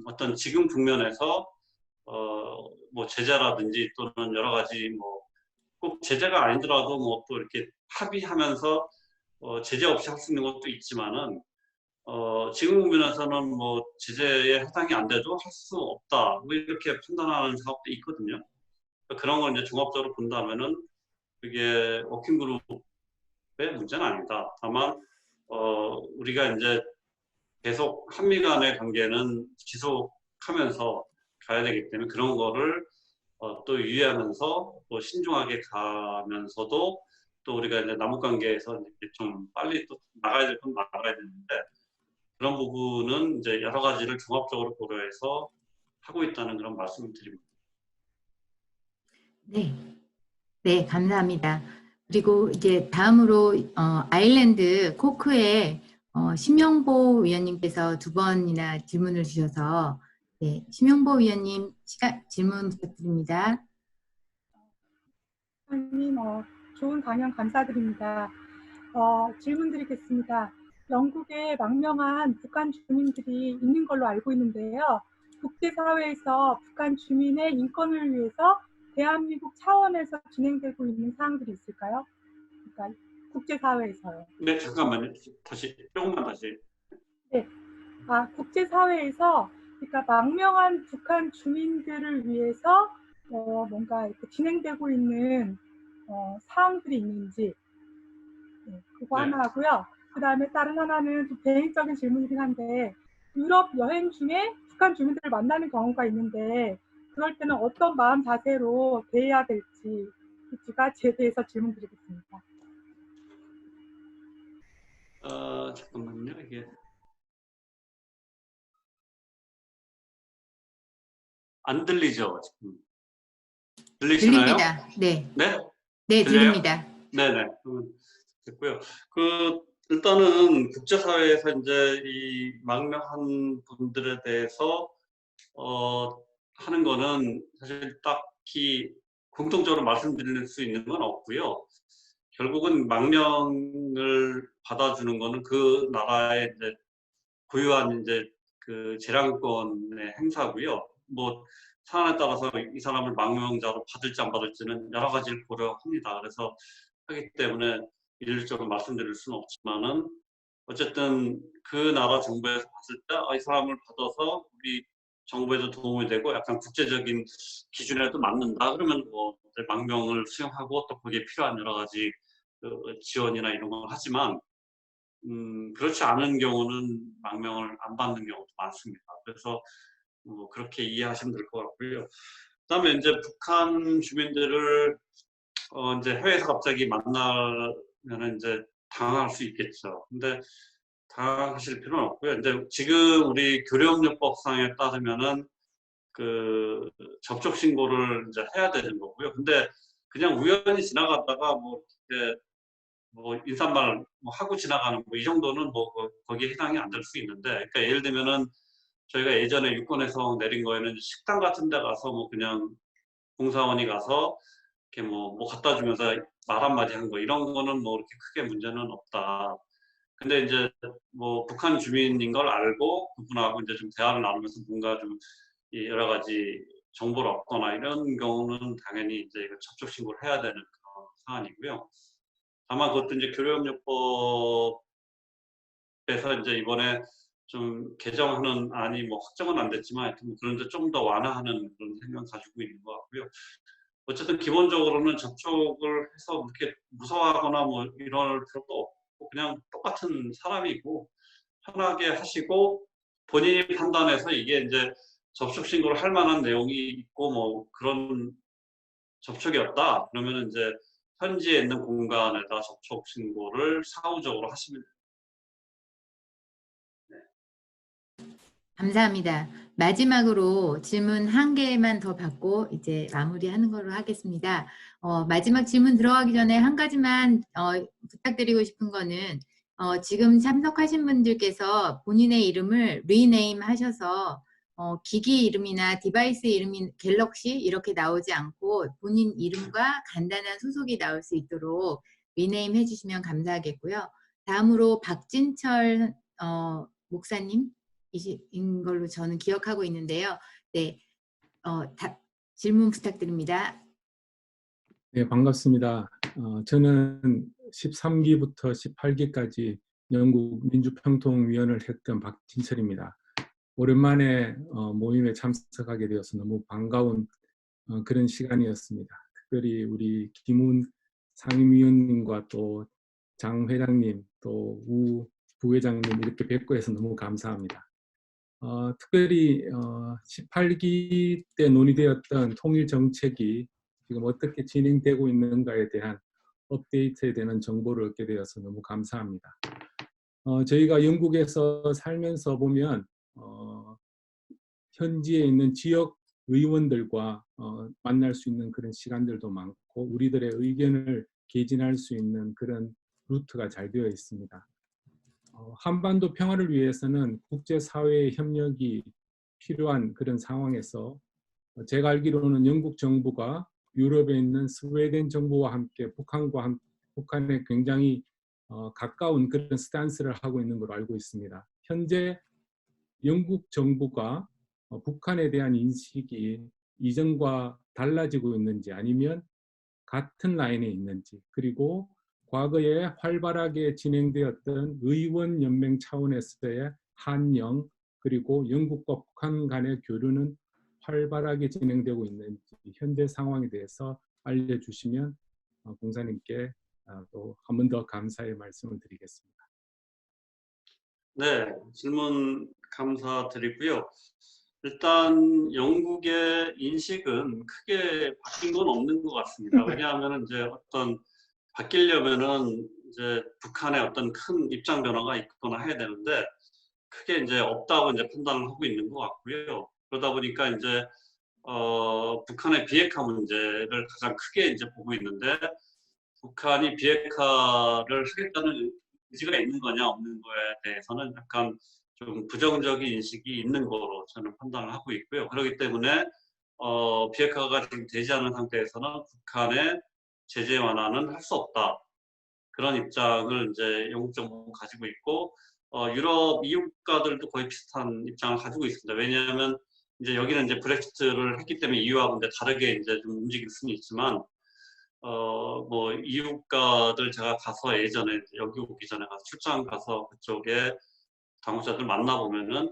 어떤 지금 국면에서 뭐 제재라든지 또는 여러 가지 뭐 꼭 제재가 아니더라도 뭐 또 이렇게 합의하면서 제재 없이 할 수 있는 것도 있지만은 지금 국면에서는 뭐 제재에 해당이 안 돼도 할 수 없다 뭐 이렇게 판단하는 사업도 있거든요. 그런 걸 이제 종합적으로 본다면은 그게 워킹그룹의 문제는 아니다. 다만 우리가 이제 계속 한미 간의 관계는 지속하면서 가야 되기 때문에 그런 거를 또 유의하면서 또 신중하게 가면서도 또 우리가 이제 남북 관계에서 이제 좀 빨리 또 나가야 될 건 나가야 되는데 그런 부분은 이제 여러 가지를 종합적으로 고려해서 하고 있다는 그런 말씀을 드립니다. 네, 네, 감사합니다. 그리고 이제 다음으로 아일랜드 코크의 심영보 위원님께서 두 번이나 질문을 주셔서 네, 심영보 위원님 질문 부탁드립니다. 선생님, 좋은 강연 감사드립니다. 질문 드리겠습니다. 영국에 망명한 북한 주민들이 있는 걸로 알고 있는데요. 국제사회에서 북한 주민의 인권을 위해서 대한민국 차원에서 진행되고 있는 사항들이 있을까요? 그러니까 국제사회에서요. 네, 잠깐만요. 조금만 다시. 네. 국제사회에서 그러니까 망명한 북한 주민들을 위해서 뭔가 이렇게 진행되고 있는 사항들이 있는지 그거 하나 하고요. 그 다음에 다른 하나는 좀 개인적인 질문이긴 한데 유럽 여행 중에 북한 주민들을 만나는 경우가 있는데 그럴 때는 어떤 마음 자세로 대해야 될지 그 두 가지에 대해서 질문드리겠습니다. 잠깐만요. 이게 안 들리죠? 지금 들리시나요? 들립니다. 네, 네? 네, 들려요? 들립니다. 네네. 됐고요. 일단은 국제사회에서 이제 이 망명한 분들에 대해서 하는 거는 사실 딱히 공통적으로 말씀드릴 수 있는 건 없고요. 결국은 망명을 받아주는 거는 그 나라의 이제 고유한 이제 그 재량권의 행사고요. 뭐 상황에 따라서 이 사람을 망명자로 받을지 안 받을지는 여러 가지를 고려합니다. 그래서 하기 때문에 일률적으로 말씀드릴 수는 없지만은 어쨌든 그 나라 정부에서 봤을 때 이 사람을 받아서 우리 정부에도 도움이 되고 약간 국제적인 기준에도 맞는다. 그러면 뭐 망명을 수용하고 또 거기에 필요한 여러 가지 지원이나 이런 걸 하지만 그렇지 않은 경우는 망명을 안 받는 경우도 많습니다. 그래서 그렇게 이해하시면 될 것 같고요. 그다음에 이제 북한 주민들을 이제 해외에서 갑자기 만나면 이제 당황할 수 있겠죠. 근데 당황하실 필요는 없고요. 이제 지금 우리 교류협력법상에 따르면은 그 접촉 신고를 이제 해야 되는 거고요. 근데 그냥 우연히 지나가다가 뭐 이렇게 뭐 인사말 뭐 하고 지나가는 뭐 이 정도는 뭐 거기에 해당이 안 될 수 있는데, 그러니까 예를 들면은 저희가 예전에 유권해서 내린 거에는 식당 같은 데 가서 뭐 그냥 공사원이 가서 이렇게 뭐 갖다 주면서 말 한마디 한 거 이런 거는 뭐 이렇게 크게 문제는 없다. 근데 이제 뭐 북한 주민인 걸 알고 그분하고 이제 좀 대화를 나누면서 뭔가 좀 여러 가지 정보를 얻거나 이런 경우는 당연히 이제 이거 접촉 신고를 해야 되는 그런 사안이고요. 다만 그것도 이제 교류협력법에서 이제 이번에 좀 개정하는 안이 뭐 확정은 안 됐지만 하여튼 그런데 좀 더 완화하는 그런 생각 가지고 있는 것 같고요. 어쨌든 기본적으로는 접촉을 해서 그렇게 무서워하거나 뭐 이럴 필요도 없고 그냥 똑같은 사람이고 편하게 하시고 본인이 판단해서 이게 이제 접촉 신고를 할 만한 내용이 있고 뭐 그런 접촉이었다. 그러면 이제 현지에 있는 공간에다 접촉 신고를 사후적으로 하시면 됩니다. 감사합니다. 마지막으로 질문 한 개만 더 받고 이제 마무리하는 걸로 하겠습니다. 마지막 질문 들어가기 전에 한 가지만 부탁드리고 싶은 거는 지금 참석하신 분들께서 본인의 이름을 리네임 하셔서 기기 이름이나 디바이스 이름이 갤럭시 이렇게 나오지 않고 본인 이름과 간단한 소속이 나올 수 있도록 리네임 해주시면 감사하겠고요. 다음으로 박진철 목사님 인 걸로 저는 기억하고 있는데요. 네, 질문 부탁드립니다. 네, 반갑습니다. 저는 13기부터 18기까지 영국 민주평통위원을 했던 박진철입니다. 오랜만에 모임에 참석하게 되어서 너무 반가운 그런 시간이었습니다. 특별히 우리 김훈 상임위원님과 또 장 회장님, 또 우 부회장님 이렇게 뵙고 해서 너무 감사합니다. 특별히 18기 때 논의되었던 통일 정책이 지금 어떻게 진행되고 있는가에 대한 업데이트에 대한 정보를 얻게 되어서 너무 감사합니다. 저희가 영국에서 살면서 보면 현지에 있는 지역 의원들과 만날 수 있는 그런 시간들도 많고 우리들의 의견을 개진할 수 있는 그런 루트가 잘 되어 있습니다. 한반도 평화를 위해서는 국제사회의 협력이 필요한 그런 상황에서 제가 알기로는 영국 정부가 유럽에 있는 스웨덴 정부와 함께 북한에 굉장히 가까운 그런 스탠스를 하고 있는 걸로 알고 있습니다. 현재 영국 정부가 북한에 대한 인식이 이전과 달라지고 있는지 아니면 같은 라인에 있는지, 그리고 과거에 활발하게 진행되었던 의원연맹 차원에서의 한영 그리고 영국과 북한 간의 교류는 활발하게 진행되고 있는지 현재 상황에 대해서 알려주시면 공사님께 또 한 번 더 감사의 말씀을 드리겠습니다. 네, 질문 감사드리고요. 일단 영국의 인식은 크게 바뀐 건 없는 것 같습니다. 왜냐하면 이제 어떤 바뀌려면은 이제 북한의 어떤 큰 입장 변화가 있거나 해야 되는데 크게 이제 없다고 이제 판단을 하고 있는 것 같고요. 그러다 보니까 이제 북한의 비핵화 문제를 가장 크게 이제 보고 있는데 북한이 비핵화를 하겠다는 의지가 있는 거냐 없는 거에 대해서는 약간 좀 부정적인 인식이 있는 거로 저는 판단을 하고 있고요. 그렇기 때문에 비핵화가 지금 되지 않은 상태에서는 북한의 제재 완화는 할 수 없다. 그런 입장을 이제 영국 정부가 가지고 있고 유럽 EU 국가들도 거의 비슷한 입장을 가지고 있습니다. 왜냐하면 이제 여기는 이제 브렉시트를 했기 때문에 EU하고 이제 다르게 이제 좀 움직일 수는 있지만 뭐 EU 국가들 제가 가서 예전에 여기 오기 전에 가서 출장 가서 그쪽에 당국자들 만나보면은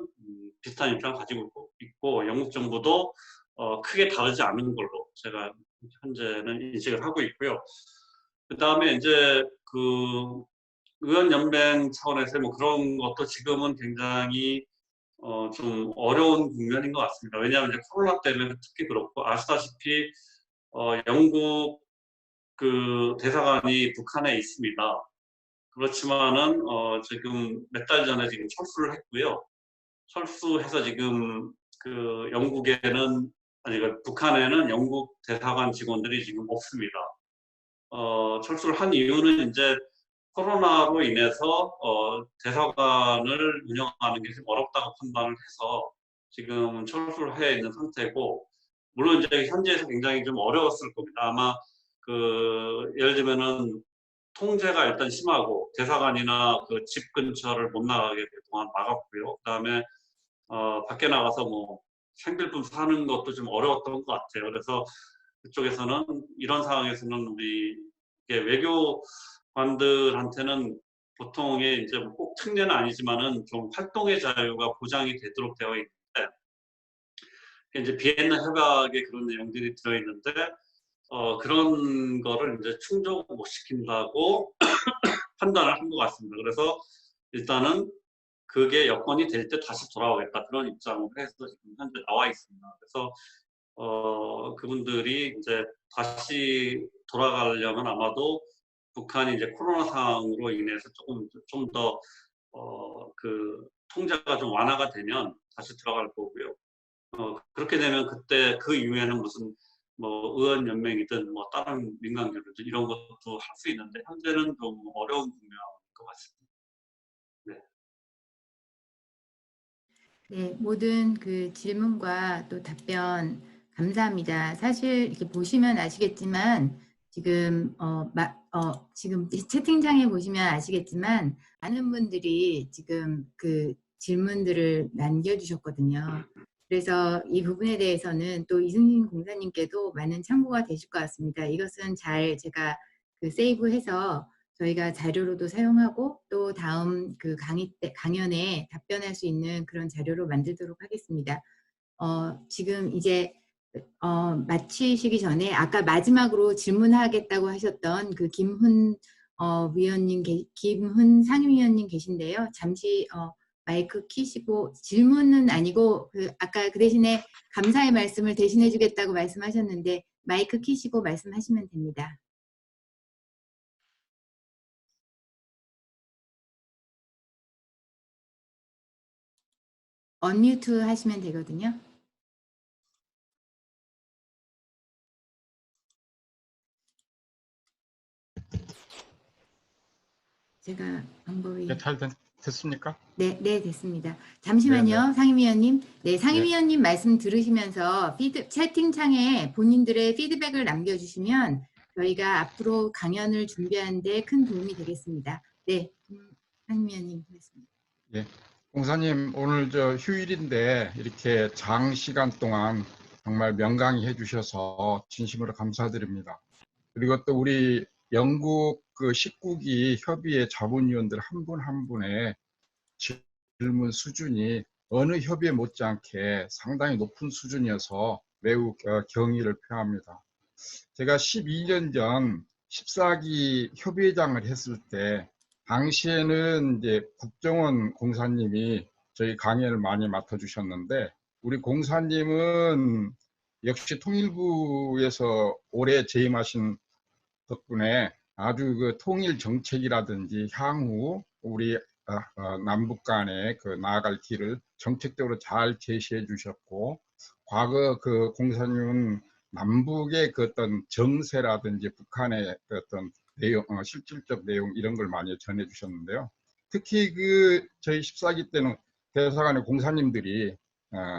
비슷한 입장을 가지고 있고 영국 정부도 크게 다르지 않은 걸로 제가 현재는 인식을 하고 있고요. 그 다음에 이제 그 의원연맹 차원에서 뭐 그런 것도 지금은 굉장히 좀 어려운 국면인 것 같습니다. 왜냐하면 이제 코로나 때문에 특히 그렇고 아시다시피 영국 그 대사관이 북한에 있습니다. 그렇지만은 지금 몇 달 전에 지금 철수를 했고요. 철수해서 지금 그 영국에는 아니 그 북한에는 영국 대사관 직원들이 지금 없습니다. 철수를 한 이유는 이제 코로나로 인해서 대사관을 운영하는 게 좀 어렵다고 판단을 해서 지금 철수를 해 있는 상태고 물론 이제 현지에서 굉장히 좀 어려웠을 겁니다. 아마 그 예를 들면은 통제가 일단 심하고 대사관이나 그 집 근처를 못 나가게 동안 막았고요. 그다음에 밖에 나가서 뭐 생필품 사는 것도 좀 어려웠던 것 같아요. 그래서 그쪽에서는 이런 상황에서는 우리 외교관들한테는 보통의 이제 꼭 특례는 아니지만은 좀 활동의 자유가 보장이 되도록 되어 있는데 이제 비엔나 협약에 그런 내용들이 들어 있는데 그런 거를 이제 충족 못 시킨다고 판단을 한 것 같습니다. 그래서 일단은 그게 여건이 될 때 다시 돌아오겠다 그런 입장으로 해서 지금 현재 나와 있습니다. 그래서 그분들이 이제 다시 돌아가려면 아마도 북한이 이제 코로나 상황으로 인해서 조금 좀 더 그 통제가 좀 완화가 되면 다시 들어갈 거고요. 그렇게 되면 그때 그 이후에는 무슨 뭐 의원 연맹이든 뭐 다른 민간 교류든 이런 것도 할 수 있는데 현재는 좀 어려운 국면인 것 같습니다. 네. 네, 모든 그 질문과 또 답변 감사합니다. 사실 이렇게 보시면 아시겠지만 지금 지금 채팅창에 보시면 아시겠지만 많은 분들이 지금 그 질문들을 남겨주셨거든요. 그래서 이 부분에 대해서는 또 이승진 공사님께도 많은 참고가 되실 것 같습니다. 이것은 잘 제가 그 세이브해서 저희가 자료로도 사용하고 또 다음 그 강연에 답변할 수 있는 그런 자료로 만들도록 하겠습니다. 지금 이제 마치시기 전에 아까 마지막으로 질문하겠다고 하셨던 그 김훈 위원님, 김훈 상임위원님 계신데요. 잠시 마이크 키시고 질문은 아니고 아까 그 대신에 감사의 말씀을 대신해 주겠다고 말씀하셨는데 마이크 키시고 말씀하시면 됩니다. 언뮤트 하시면 되거든요. 제가 방법이 네, 잘 됐습니까? 네, 네, 됐습니다. 잠시만요, 네네. 상임위원님. 네, 상임위원님 말씀 들으시면서 채팅창에 본인들의 피드백을 남겨주시면 저희가 앞으로 강연을 준비하는 데 큰 도움이 되겠습니다. 네, 상임위원님 말씀. 예. 공사님, 오늘 저 휴일인데 이렇게 장시간 동안 정말 명강의 해주셔서 진심으로 감사드립니다. 그리고 또 우리 영국 그 19기 협의회 자문위원들 한 분 한 분의 질문 수준이 어느 협의회 못지않게 상당히 높은 수준이어서 매우 경의를 표합니다. 제가 12년 전 14기 협의회장을 했을 때 당시에는 이제 국정원 공사님이 저희 강연을 많이 맡아주셨는데 우리 공사님은 역시 통일부에서 오래 재임하신 덕분에 아주 그 통일 정책이라든지 향후 우리 남북 간의 그 나아갈 길을 정책적으로 잘 제시해 주셨고, 과거 그 공사님은 남북의 그 어떤 정세라든지 북한의 그 어떤 내용, 실질적 내용 이런 걸 많이 전해 주셨는데요. 특히 그 저희 14기 때는 대사관의 공사님들이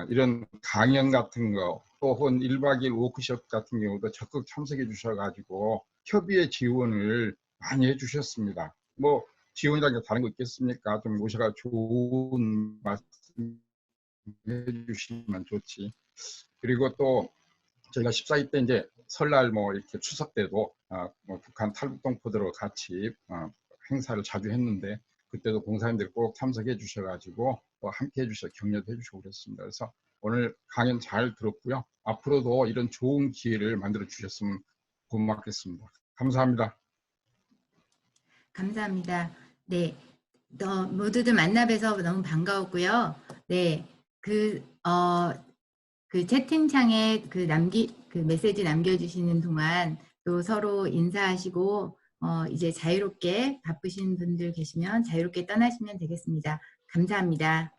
이런 강연 같은 거, 또 혹은 1박 2일 워크숍 같은 경우도 적극 참석해 주셔가지고 협의회 지원을 많이 해주셨습니다. 뭐 지원이라는 게 다른 거 있겠습니까? 좀 오셔가 좋은 말씀 해주시면 좋지. 그리고 또 저희가 14기 때 이제 설날 뭐 이렇게 추석 때도 뭐 북한 탈북동포들하고 같이 행사를 자주 했는데 그때도 공사님들이 꼭 참석해 주셔가지고 또 함께 해주셔서 격려도 해주시고 그랬습니다. 그래서 오늘 강연 잘 들었고요. 앞으로도 이런 좋은 기회를 만들어 주셨으면 고맙겠습니다. 감사합니다. 감사합니다. 네, 모두들 만나 뵈서 너무 반가웠고요. 네, 그 채팅창에 그 메시지 남겨주시는 동안 또 서로 인사하시고 이제 자유롭게 바쁘신 분들 계시면 자유롭게 떠나시면 되겠습니다. 감사합니다.